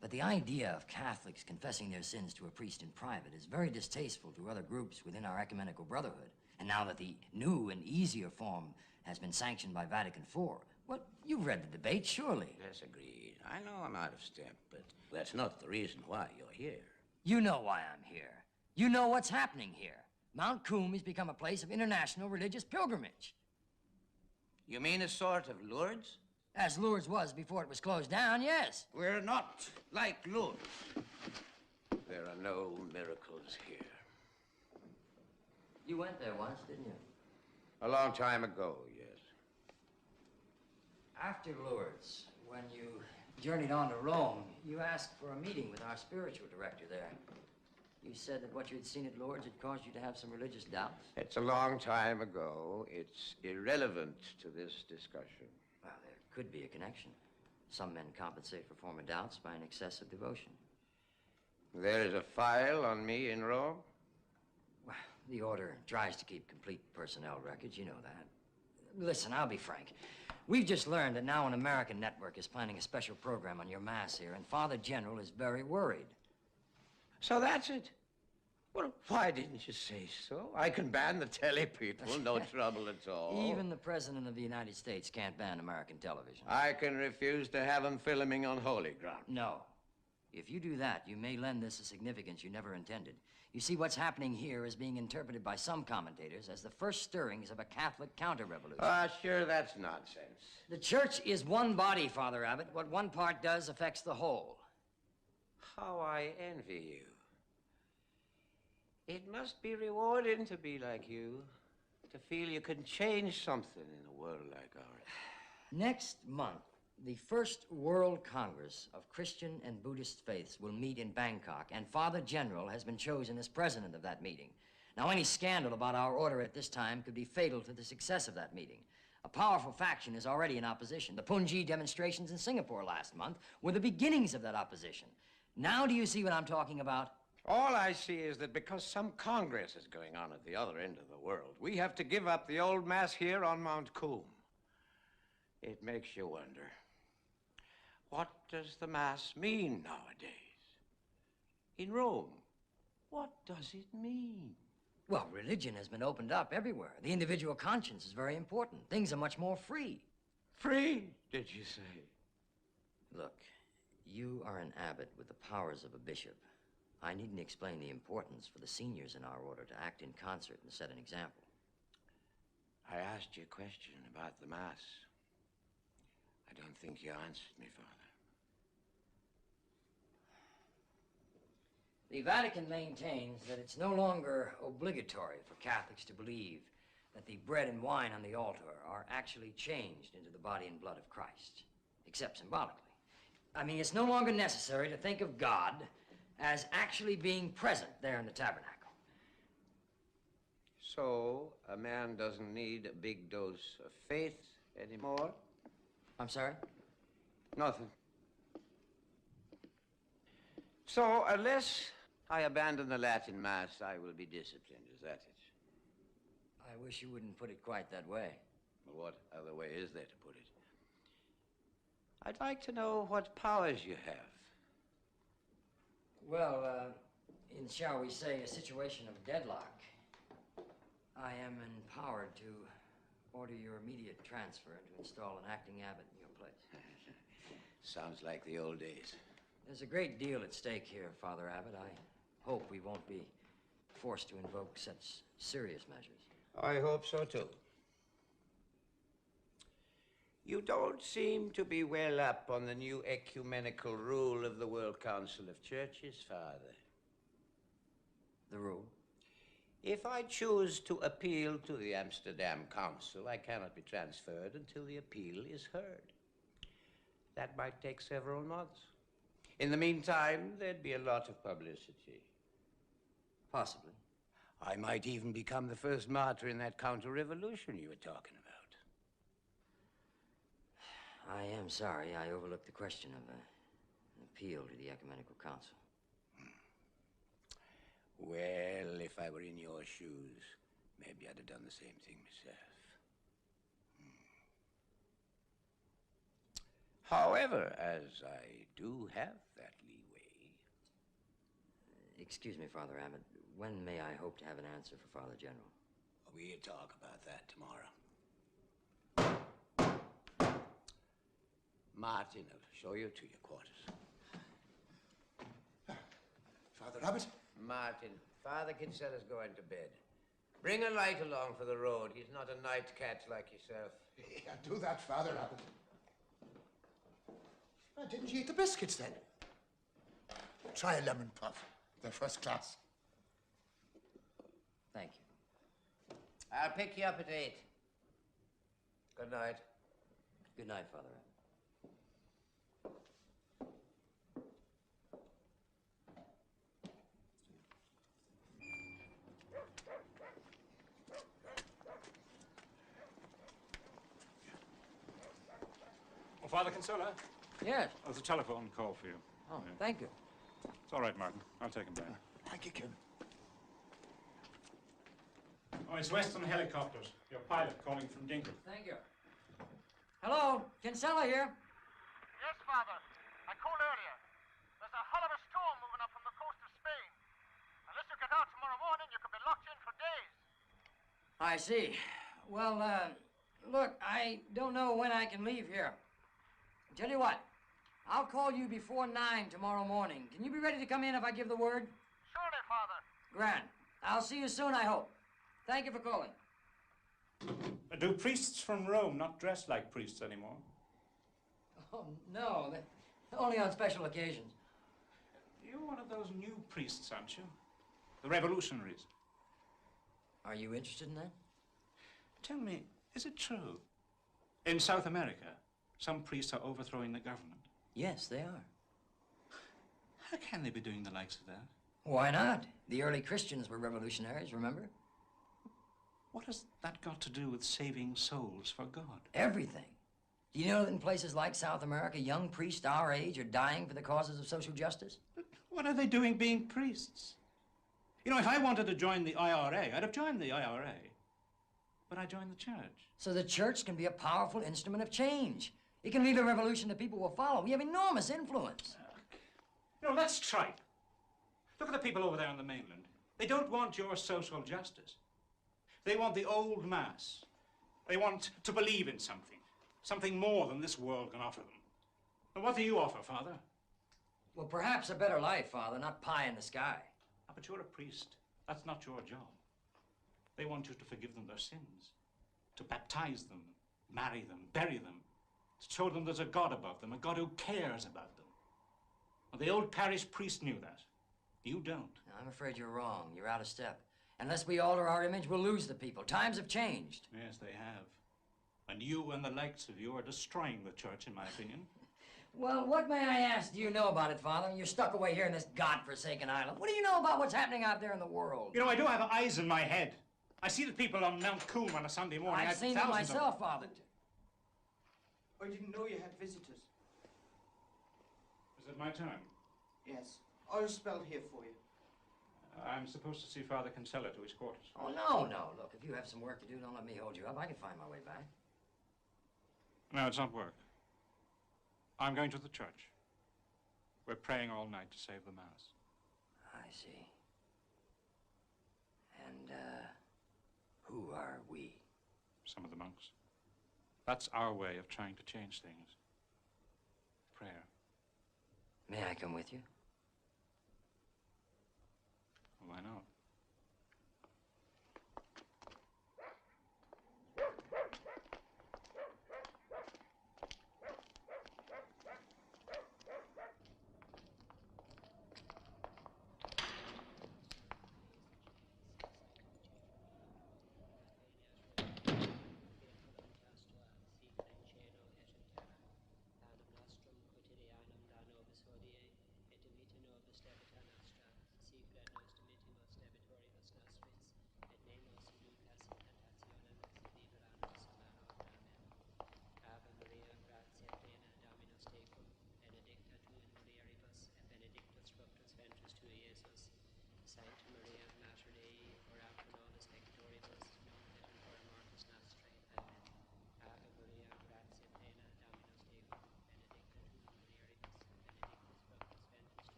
But the idea of Catholics confessing their sins to a priest in private is very distasteful to other groups within our ecumenical brotherhood. And now that the new and easier form has been sanctioned by Vatican IV, well, you've read the debate, surely. Yes, agreed. I know I'm out of step, but that's not the reason why you're here. You know why I'm here. You know what's happening here. Mount Coombe has become a place of international religious pilgrimage. You mean a sort of Lourdes? As Lourdes was before it was closed down, yes. We're not like Lourdes. There are no miracles here. You went there once, didn't you? A long time ago, yes. After Lourdes, when you journeyed on to Rome, you asked for a meeting with our spiritual director there. You said that what you'd seen at Lourdes had caused you to have some religious doubts. It's a long time ago. It's irrelevant to this discussion. Well, there could be a connection. Some men compensate for former doubts by an excessive devotion. There is a file on me in Rome? Well, the order tries to keep complete personnel records, you know that. Listen, I'll be frank. We've just learned that now an American network is planning a special program on your Mass here, and Father General is very worried. So that's it? Well, why didn't you say so? I can ban the telly people, no trouble at all. Even the President of the United States can't ban American television. I can refuse to have them filming on holy ground. No. If you do that, you may lend this a significance you never intended. You see, what's happening here is being interpreted by some commentators as the first stirrings of a Catholic counter-revolution. Sure, that's nonsense. The church is one body, Father Abbot. What one part does affects the whole. How I envy you. It must be rewarding to be like you, to feel you can change something in a world like ours. Next month, the First World Congress of Christian and Buddhist faiths will meet in Bangkok, and Father General has been chosen as president of that meeting. Now, any scandal about our order at this time could be fatal to the success of that meeting. A powerful faction is already in opposition. The Punji demonstrations in Singapore last month were the beginnings of that opposition. Now do you see what I'm talking about? All I see is that because some Congress is going on at the other end of the world, we have to give up the old Mass here on Mount Coombe. It makes you wonder, what does the Mass mean nowadays? In Rome, what does it mean? Well, religion has been opened up everywhere. The individual conscience is very important. Things are much more free. Free, did you say? Look, you are an abbot with the powers of a bishop. I needn't explain the importance for the seniors in our order to act in concert and set an example. I asked you a question about the Mass. I don't think you answered me, Father. The Vatican maintains that it's no longer obligatory for Catholics to believe that the bread and wine on the altar are actually changed into the body and blood of Christ, except symbolically. I mean, it's no longer necessary to think of God as actually being present there in the tabernacle. So, a man doesn't need a big dose of faith anymore? I'm sorry? Nothing. So, unless I abandon the Latin Mass, I will be disciplined. Is that it? I wish you wouldn't put it quite that way. Well, what other way is there to put it? I'd like to know what powers you have. Well, in, shall we say, a situation of deadlock, I am empowered to order your immediate transfer and to install an acting abbot in your place. Sounds like the old days. There's a great deal at stake here, Father Abbot. I hope we won't be forced to invoke such serious measures. I hope so, too. You don't seem to be well up on the new ecumenical rule of the World Council of Churches, Father. The rule? If I choose to appeal to the Amsterdam Council, I cannot be transferred until the appeal is heard. That might take several months. In the meantime, there'd be a lot of publicity. Possibly. I might even become the first martyr in that counter-revolution you were talking about. I am sorry I overlooked the question of an appeal to the Ecumenical Council. Well, if I were in your shoes, maybe I'd have done the same thing myself. However, as I do have that leeway... Excuse me, Father Abbot. When may I hope to have an answer for Father General? We'll talk about that tomorrow. Martin will show you to your quarters. Father Abbot? Martin, Father Kinsella's going to bed. Bring a light along for the road. He's not a night cat like yourself. Yeah, do that, Father Abbot. Didn't you eat the biscuits then? Try a lemon puff. They're first class. Thank you. I'll pick you up at 8. Good night. Good night, Father Abbot. Oh, Father Kinsella? Yes? There's a telephone call for you. Oh, thank you. It's all right, Martin. I'll take him back. Thank you, Kim. Oh, it's Western Helicopters. Your pilot calling from Dingle. Thank you. Hello, Kinsella here. Yes, Father. I called earlier. There's a hell of a storm moving up from the coast of Spain. Unless you get out tomorrow morning, you could be locked in for days. I see. Well, look, I don't know when I can leave here. Tell you what, I'll call you before 9 tomorrow morning. Can you be ready to come in if I give the word? Surely, Father. Grand. I'll see you soon, I hope. Thank you for calling. Do priests from Rome not dress like priests anymore? Oh, no. Only on special occasions. You're one of those new priests, aren't you? The revolutionaries. Are you interested in that? Tell me, is it true? In South America, some priests are overthrowing the government. Yes, they are. How can they be doing the likes of that? Why not? The early Christians were revolutionaries, remember? What has that got to do with saving souls for God? Everything. Do you know that in places like South America, young priests our age are dying for the causes of social justice? But what are they doing being priests? You know, if I wanted to join the IRA, I'd have joined the IRA. But I joined the church. So the church can be a powerful instrument of change. It can lead a revolution that people will follow. We have enormous influence. You know, let's tripe. Look at the people over there on the mainland. They don't want your social justice. They want the old mass. They want to believe in something. Something more than this world can offer them. And what do you offer, Father? Well, perhaps a better life, Father, not pie in the sky. Ah, but you're a priest. That's not your job. They want you to forgive them their sins, to baptize them, marry them, bury them, to show them there's a God above them, a God who cares about them. Well, the old parish priest knew that. You don't. No, I'm afraid you're wrong. You're out of step. Unless we alter our image, we'll lose the people. Times have changed. Yes, they have. And you and the likes of you are destroying the church, in my opinion. Well, what, may I ask, do you know about it, Father? You're stuck away here in this godforsaken island. What do you know about what's happening out there in the world? You know, I do have eyes in my head. I see the people on Mount Coombe on a Sunday morning. I've seen them myself, Father. I didn't know you had visitors. Is it my turn? Yes. I'll spell here for you. I'm supposed to see Father Kinsella to his quarters. Oh, no. Look, if you have some work to do, don't let me hold you up. I can find my way back. No, it's not work. I'm going to the church. We're praying all night to save the Mass. I see. And, who are we? Some of the monks. That's our way of trying to change things. Prayer. May I come with you? Why not?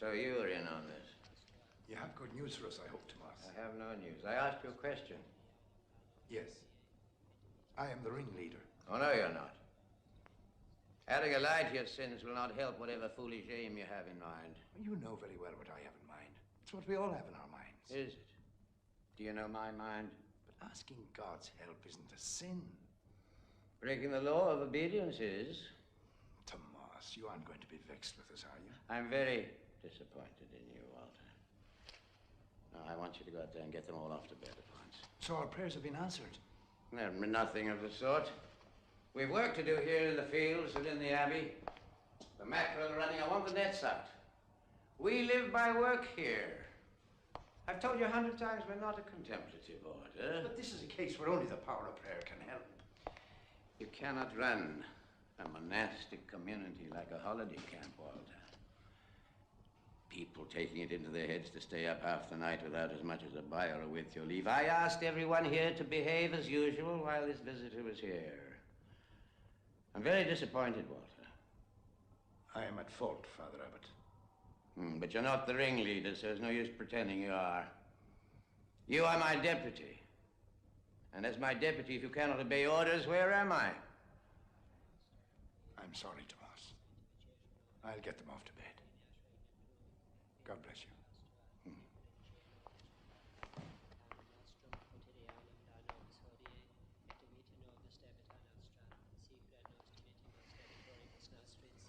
So you're in on this? You have good news for us, I hope, Tomas. I have no news. I asked you a question. Yes. I am the ringleader. Oh, no, you're not. Adding a lie to your sins will not help whatever foolish aim you have in mind. You know very well what I have in mind. It's what we all have in our minds. Is it? Do you know my mind? But asking God's help isn't a sin. Breaking the law of obedience is. Tomas, you aren't going to be vexed with us, are you? I'm very disappointed in you, Walter. Now, I want you to go out there and get them all off to bed at once. So our prayers have been answered? Nothing of the sort. We've work to do here in the fields and in the abbey. The mackerel are running. I want the nets out. We live by work here. I've told you 100 times we're not a contemplative order. But this is a case where only the power of prayer can help. You cannot run a monastic community like a holiday camp, Walter. People taking it into their heads to stay up half the night without as much as a bye or a with your leave. I asked everyone here to behave as usual while this visitor was here. I'm very disappointed, Walter. I am at fault, Father Abbot. But you're not the ringleader, so there's no use pretending you are. You are my deputy. And as my deputy, if you cannot obey orders, where am I? I'm sorry, Tomas. I'll get them off to bed. God bless you.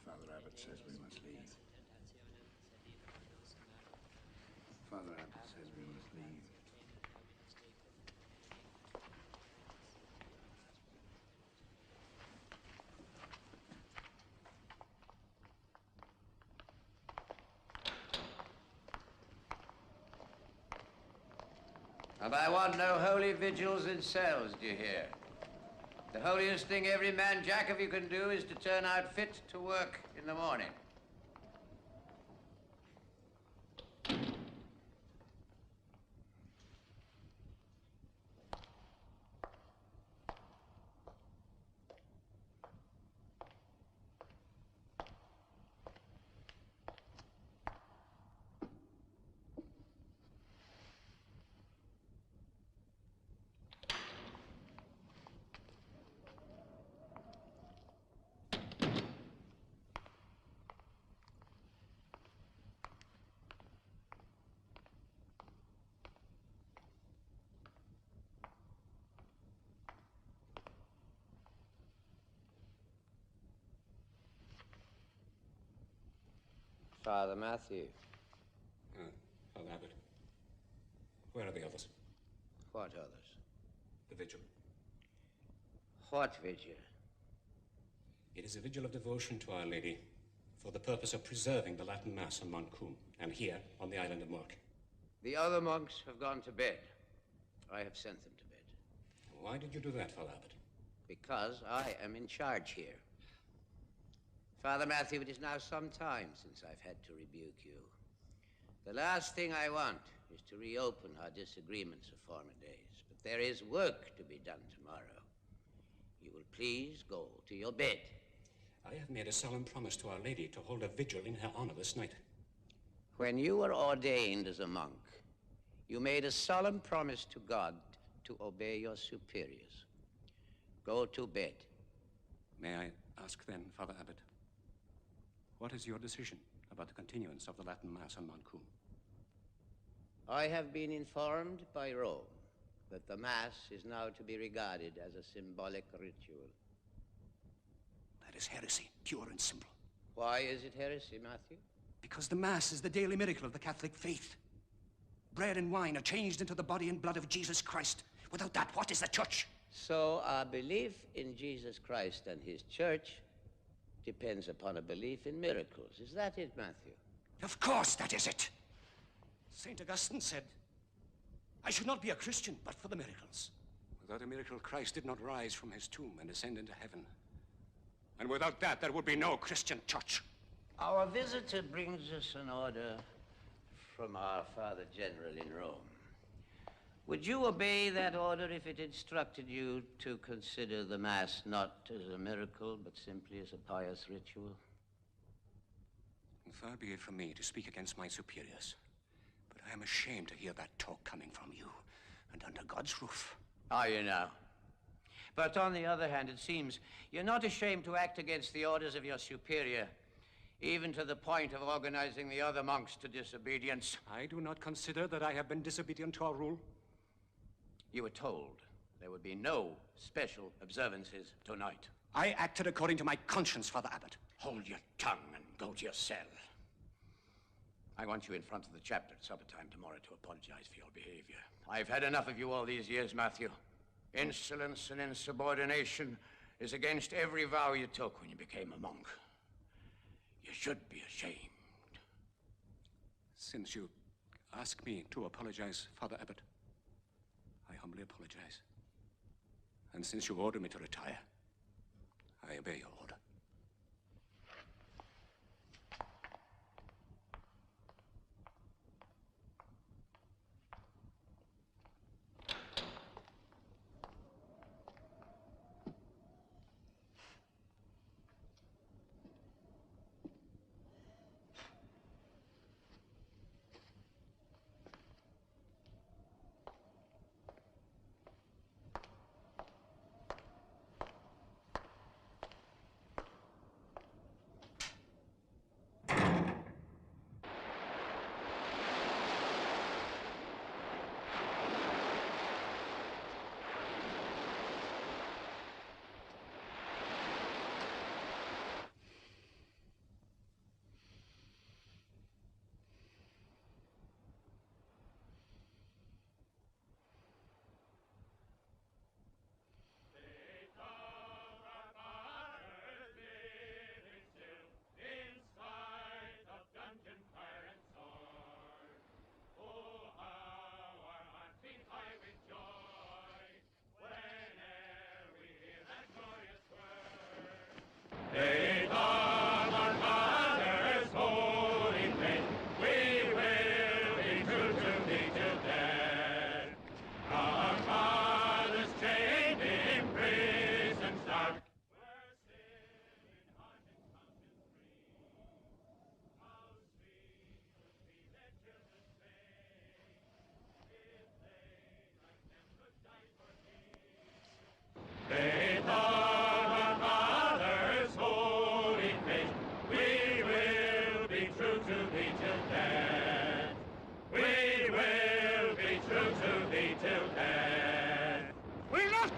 Father Abbot says we must leave. Father Abbot says we must leave. And I want no holy vigils in cells, do you hear? The holiest thing every man jack of you can do is to turn out fit to work in the morning. Father Matthew. Father Abbot. Where are the others? What others? The vigil. What vigil? It is a vigil of devotion to Our Lady for the purpose of preserving the Latin Mass on Mount Coom and here on the island of Mark. The other monks have gone to bed. I have sent them to bed. Why did you do that, Father Abbot? Because I am in charge here. Father Matthew, it is now some time since I've had to rebuke you. The last thing I want is to reopen our disagreements of former days. But there is work to be done tomorrow. You will please go to your bed. I have made a solemn promise to Our Lady to hold a vigil in her honor this night. When you were ordained as a monk, you made a solemn promise to God to obey your superiors. Go to bed. May I ask then, Father Abbot, what is your decision about the continuance of the Latin Mass on Mount Coom? I have been informed by Rome that the Mass is now to be regarded as a symbolic ritual. That is heresy, pure and simple. Why is it heresy, Matthew? Because the Mass is the daily miracle of the Catholic faith. Bread and wine are changed into the body and blood of Jesus Christ. Without that, what is the church? So our belief in Jesus Christ and his church depends upon a belief in miracles. Is that it, Matthew? Of course that is it. St. Augustine said, I should not be a Christian but for the miracles. Without a miracle, Christ did not rise from his tomb and ascend into heaven. And without that, there would be no Christian church. Our visitor brings us an order from our Father General in Rome. Would you obey that order if it instructed you to consider the Mass not as a miracle, but simply as a pious ritual? Far be it from me to speak against my superiors, but I am ashamed to hear that talk coming from you, and under God's roof. Are you now? But on the other hand, it seems you're not ashamed to act against the orders of your superior, even to the point of organizing the other monks to disobedience. I do not consider that I have been disobedient to our rule. You were told there would be no special observances tonight. I acted according to my conscience, Father Abbot. Hold your tongue and go to your cell. I want you in front of the chapter at supper time tomorrow to apologize for your behavior. I've had enough of you all these years, Matthew. Insolence and insubordination is against every vow you took when you became a monk. You should be ashamed. Since you ask me to apologize, Father Abbot, I humbly apologize. And since you order me to retire, I obey your order.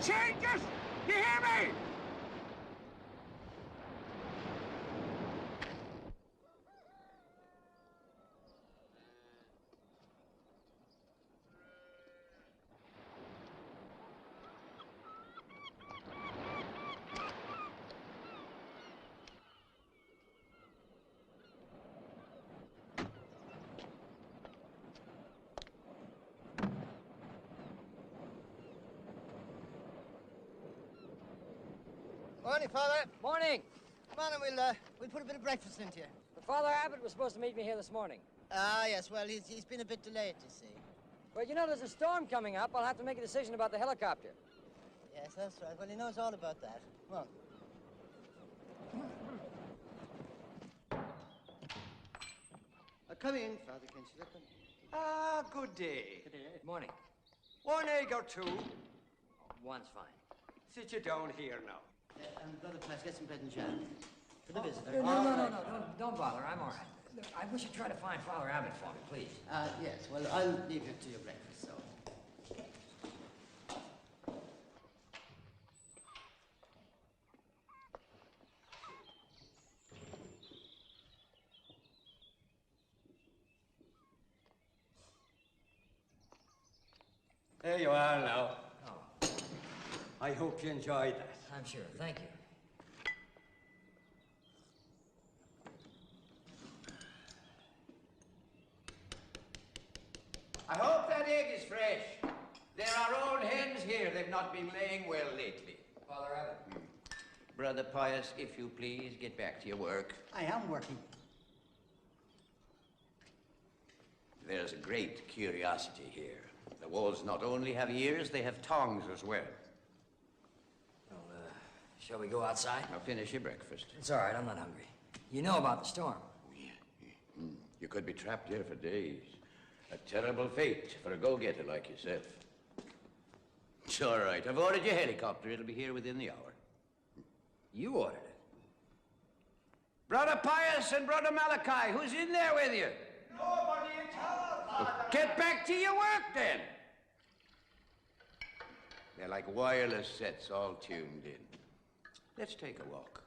changes! You hear me? Morning, Father. Morning. Come on, and we'll put a bit of breakfast into you. But Father Abbott was supposed to meet me here this morning. Ah, yes. Well, he's been a bit delayed, you see. Well, you know, there's a storm coming up. I'll have to make a decision about the helicopter. Yes, that's right. Well, he knows all about that. Come on. Come in, Father Kinsella. Come in. Ah, good day. Good morning. One egg or two? One's fine. Sit you down here now. Brother Price, get some bread and jam. For the visitor. No, don't bother. I'm all right. Look, I wish you'd try to find Father Abbott for me, please. Yes. Well, I'll leave you to your breakfast, so. There you are now. Oh. I hope you enjoyed that. I'm sure. Thank you. I hope that egg is fresh. There are old hens here. They've not been laying well lately. Father Abbott. Brother Pius, if you please, get back to your work. I am working. There's a great curiosity here. The walls not only have ears, they have tongues as well. Well, shall we go outside? Now finish your breakfast. It's all right. I'm not hungry. You know about the storm. You could be trapped here for days. A terrible fate for a go-getter like yourself. It's all right. I've ordered your helicopter. It'll be here within the hour. You ordered it? Brother Pius and Brother Malachi, who's in there with you? Nobody at all, Father. Get back to your work, then. They're like wireless sets all tuned in. Let's take a walk.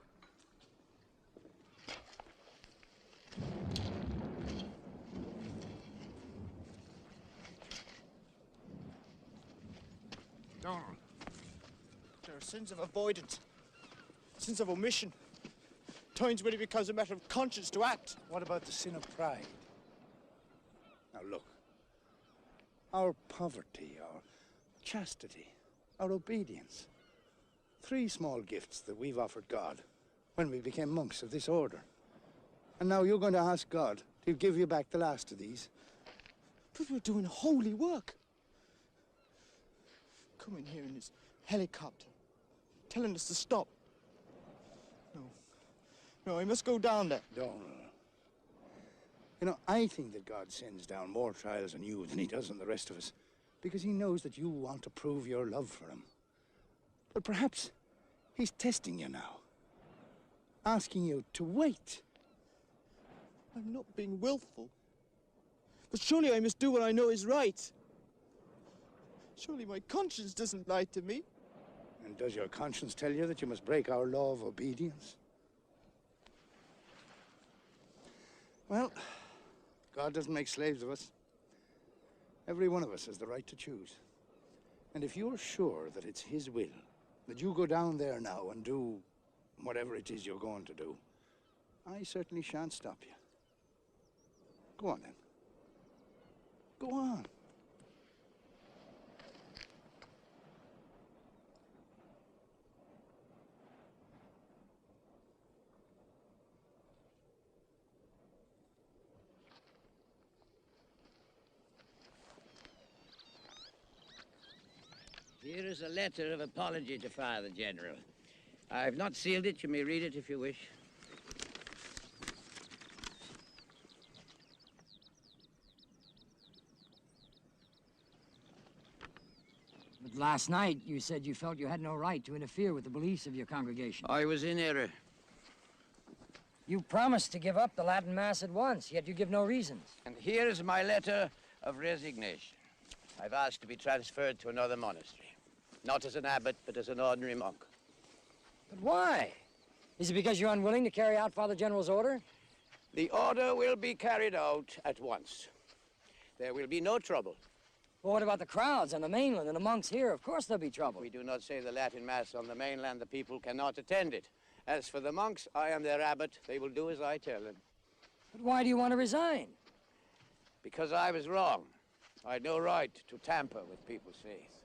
Donald, there are sins of avoidance, sins of omission, times when it becomes a matter of conscience to act. What about the sin of pride? Now look, our poverty, our chastity, our obedience, 3 small gifts that we've offered God when we became monks of this order. And now you're going to ask God to give you back the last of these? But we're doing holy work. Coming here in his helicopter, telling us to stop. No, I must go down there. Donald. You know, I think that God sends down more trials on you than he does on the rest of us, because he knows that you want to prove your love for him. But perhaps he's testing you now, asking you to wait. I'm not being willful. But surely I must do what I know is right. Surely my conscience doesn't lie to me. And does your conscience tell you that you must break our law of obedience? Well, God doesn't make slaves of us. Every one of us has the right to choose. And if you're sure that it's his will, that you go down there now and do whatever it is you're going to do, I certainly shan't stop you. Go on, then. Go on. Here is a letter of apology to Father General. I've not sealed it. You may read it if you wish. But last night, you said you felt you had no right to interfere with the beliefs of your congregation. I was in error. You promised to give up the Latin Mass at once, yet you give no reasons. And here is my letter of resignation. I've asked to be transferred to another monastery. Not as an abbot, but as an ordinary monk. But why? Is it because you're unwilling to carry out Father General's order? The order will be carried out at once. There will be no trouble. Well, what about the crowds on the mainland and the monks here? Of course there'll be trouble. We do not say the Latin Mass on the mainland. The people cannot attend it. As for the monks, I am their abbot. They will do as I tell them. But why do you want to resign? Because I was wrong. I had no right to tamper with people's faith.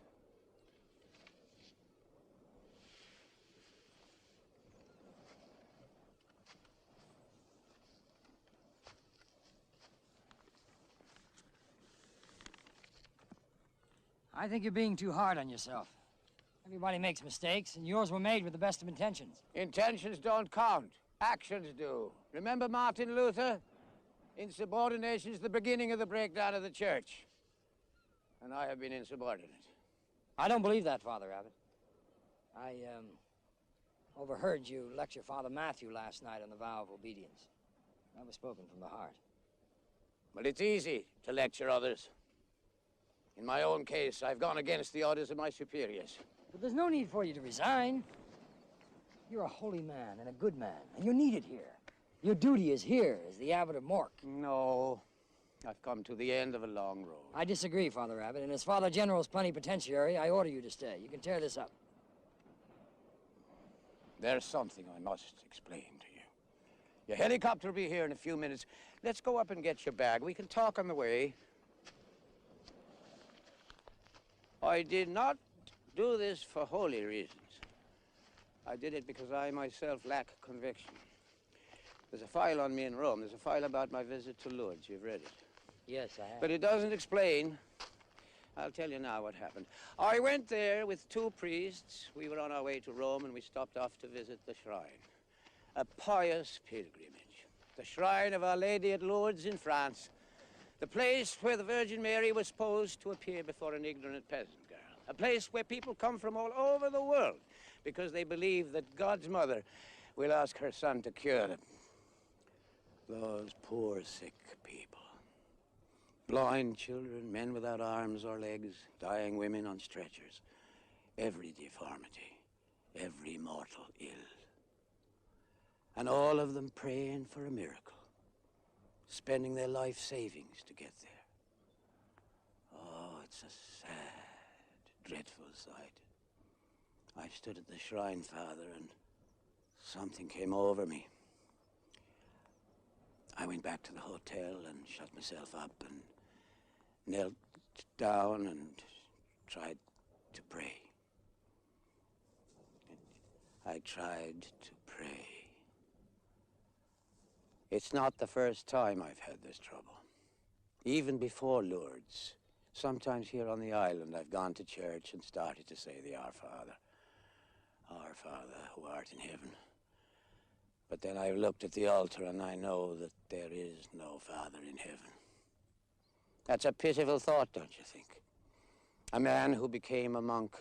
I think you're being too hard on yourself. Everybody makes mistakes, and yours were made with the best of intentions. Intentions don't count. Actions do. Remember Martin Luther? Insubordination is the beginning of the breakdown of the church. And I have been insubordinate. I don't believe that, Father Abbot. I overheard you lecture Father Matthew last night on the vow of obedience. That was spoken from the heart. Well, it's easy to lecture others. In my own case, I've gone against the orders of my superiors. But there's no need for you to resign. You're a holy man and a good man, and you're needed here. Your duty is here as the abbot of Mork. No, I've come to the end of a long road. I disagree, Father Abbot, and as Father General's plenipotentiary, I order you to stay. You can tear this up. There's something I must explain to you. Your helicopter will be here in a few minutes. Let's go up and get your bag. We can talk on the way. I did not do this for holy reasons. I did it because I myself lack conviction. There's a file on me in Rome. There's a file about my visit to Lourdes. You've read it. Yes, I have. But it doesn't explain. I'll tell you now what happened. I went there with two priests. We were on our way to Rome, and we stopped off to visit the shrine. A pious pilgrimage. The shrine of Our Lady at Lourdes in France. The place where the Virgin Mary was supposed to appear before an ignorant peasant girl. A place where people come from all over the world because they believe that God's mother will ask her son to cure them. Those poor, sick people. Blind children, men without arms or legs, dying women on stretchers. Every deformity, every mortal ill. And all of them praying for a miracle. Spending their life savings to get there. Oh, it's a sad, dreadful sight. I stood at the shrine, Father, and something came over me. I went back to the hotel and shut myself up and knelt down and tried to pray. I tried to pray. It's not the first time I've had this trouble. Even before Lourdes, sometimes here on the island, I've gone to church and started to say the Our Father, who art in heaven. But then I've looked at the altar and I know that there is no Father in heaven. That's a pitiful thought, don't you think? A man who became a monk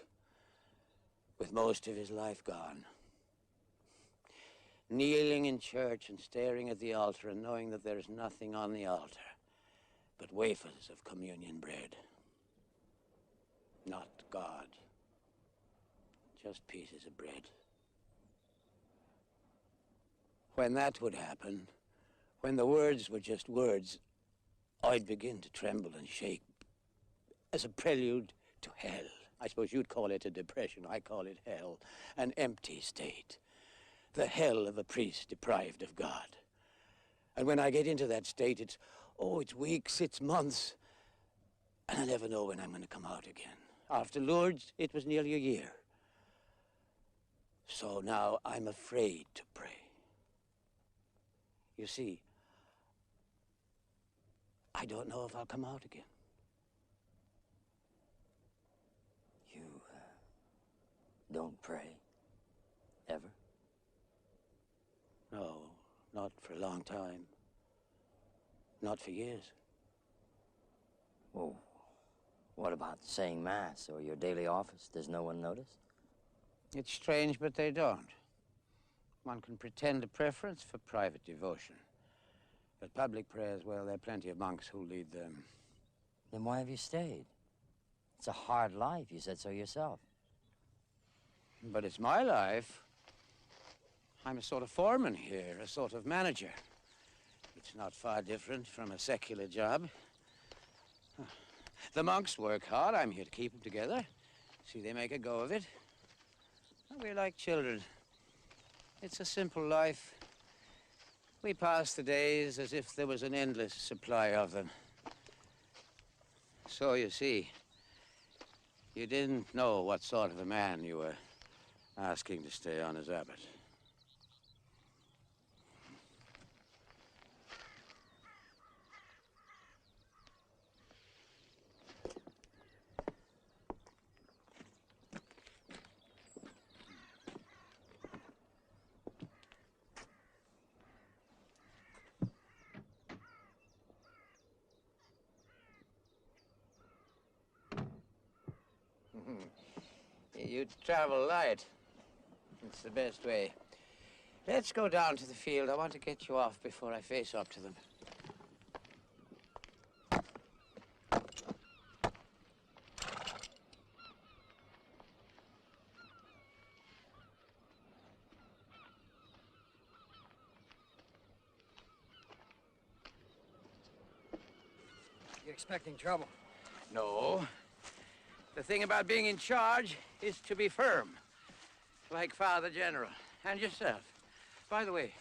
with most of his life gone. Kneeling in church and staring at the altar and knowing that there's nothing on the altar but wafers of communion bread. Not God. Just pieces of bread. When that would happen, when the words were just words, I'd begin to tremble and shake as a prelude to hell. I suppose you'd call it a depression. I call it hell, an empty state. The hell of a priest deprived of God. And when I get into that state, it's weeks, it's months, and I never know when I'm going to come out again. After Lourdes, it was nearly a year. So now I'm afraid to pray. You see, I don't know if I'll come out again. You don't pray? Ever? No, not for a long time. Not for years. Oh, what about saying Mass or your daily office? Does no one notice? It's strange, but they don't. One can pretend a preference for private devotion. But public prayers, well, there are plenty of monks who lead them. Then why have you stayed? It's a hard life, you said so yourself. But it's my life. I'm a sort of foreman here, a sort of manager. It's not far different from a secular job. The monks work hard. I'm here to keep them together. See they make a go of it. We're like children. It's a simple life. We pass the days as if there was an endless supply of them. So, you see, you didn't know what sort of a man you were asking to stay on as abbot. You travel light. It's the best way. Let's go down to the field. I want to get you off before I face up to them. You expecting trouble? No. The thing about being in charge is to be firm, like Father General, and yourself. By the way,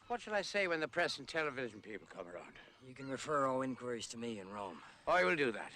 what shall I say when the press and television people come around? You can refer all inquiries to me in Rome. I will do that.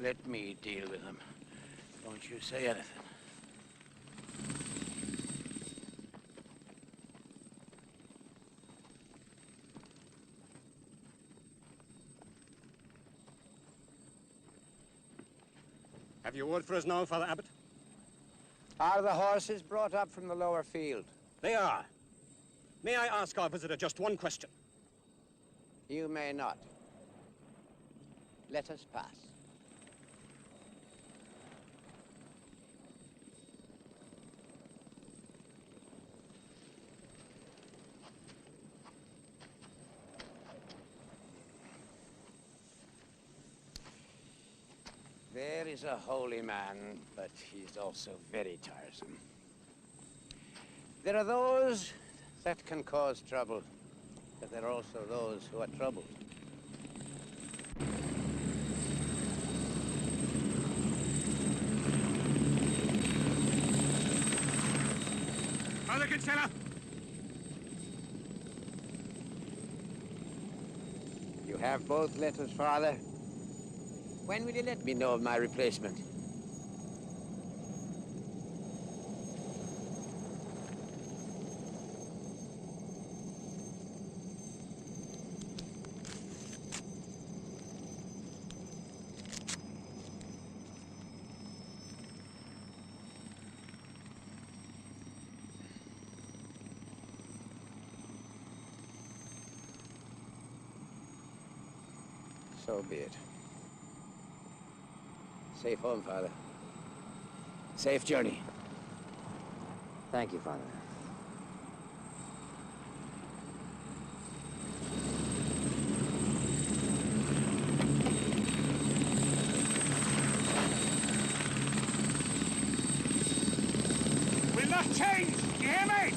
Let me deal with them. Don't you say anything. Have you word for us now, Father Abbot? Are the horses brought up from the lower field? They are. May I ask our visitor just one question? You may not. Let us pass. There is a holy man, but he's also very tiresome. There are those that can cause trouble, but there are also those who are troubled. Father Kinsella! You have both letters, Father. When will you let me know of my replacement? So be it. Safe home, Father. Safe journey. Thank you, Father. We'll not change! You hear me?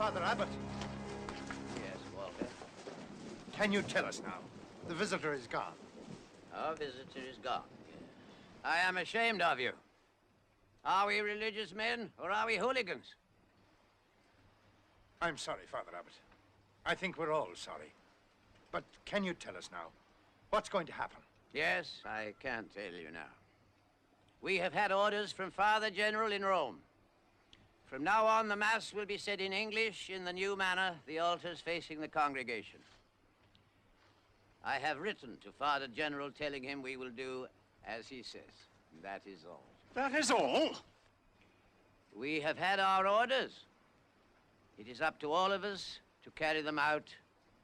Father Abbot. Yes, Walter. Can you tell us now? The visitor is gone. Our visitor is gone. I am ashamed of you. Are we religious men, or are we hooligans? I'm sorry, Father Abbot. I think we're all sorry. But can you tell us now? What's going to happen? Yes, I can tell you now. We have had orders from Father General in Rome. From now on, the Mass will be said in English in the new manner, the altars facing the congregation. I have written to Father General telling him we will do as he says. That is all. That is all? We have had our orders. It is up to all of us to carry them out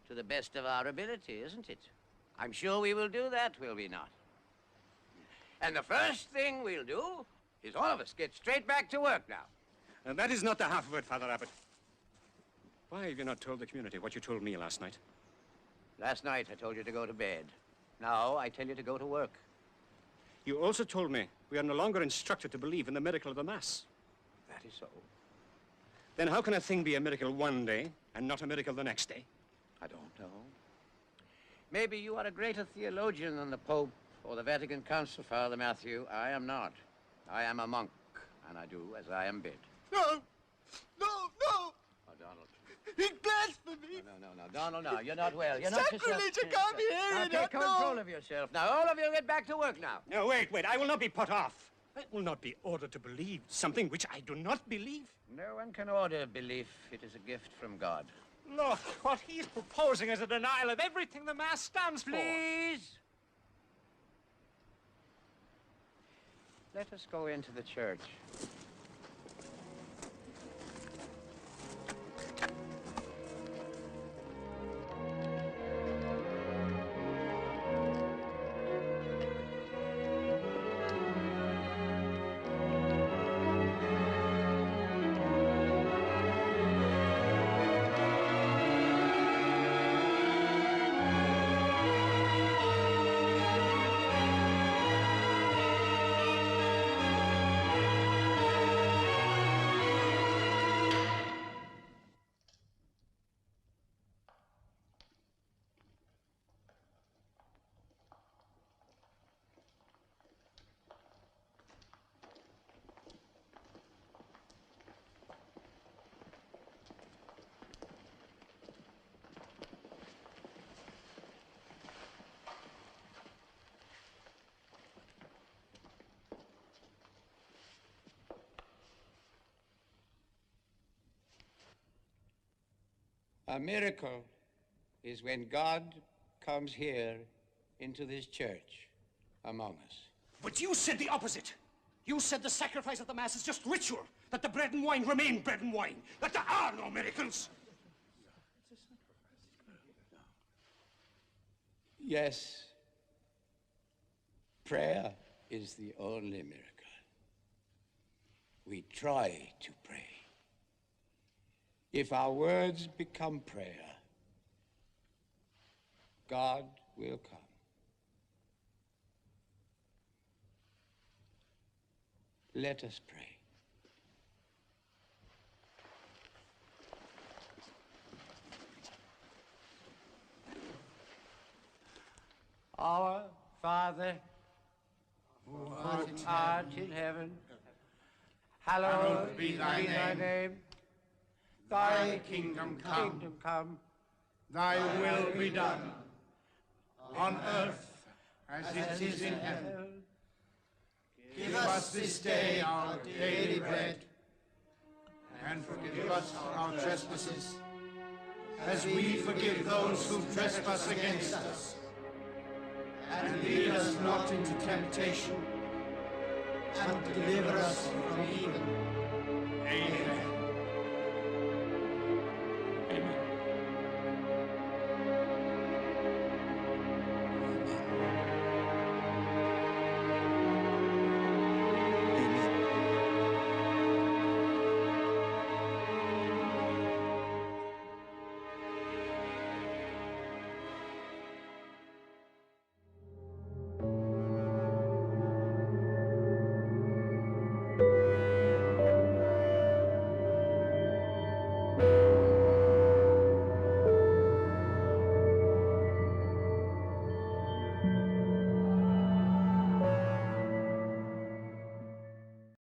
to the best of our ability, isn't it? I'm sure we will do that, will we not? And the first thing we'll do is all of us get straight back to work now. And that is not the half of it, Father Abbot. Why have you not told the community what you told me last night? Last night I told you to go to bed. Now I tell you to go to work. You also told me we are no longer instructed to believe in the miracle of the Mass. That is so. Then how can a thing be a miracle one day and not a miracle the next day? I don't know. Maybe you are a greater theologian than the Pope or the Vatican Council, Father Matthew. I am not. I am a monk, and I do as I am bid. No! No, no! Oh, Donald. He blasphemy! No, Donald, now. You're not well. You're not Sacrilege! I can't be Now, hearing take it! control of yourself. Now, all of you get back to work now. No, wait. I will not be put off. I will not be ordered to believe something which I do not believe. No one can order belief. It is a gift from God. Look, what he's proposing is a denial of everything the Mass stands for. Please. Let us go into the church. A miracle is when God comes here into this church among us. But you said the opposite. You said the sacrifice of the Mass is just ritual, that the bread and wine remain bread and wine, that there are no miracles. Yes, prayer is the only miracle. We try to pray. If our words become prayer, God will come. Let us pray. Our Father, who art in heaven, hallowed be thy name. Thy kingdom come. Thy will be done, on earth as it is in heaven. Give us this day our daily bread, and forgive us our trespasses, as we forgive those who trespass against us. And lead us not into temptation, and deliver us from evil. Amen.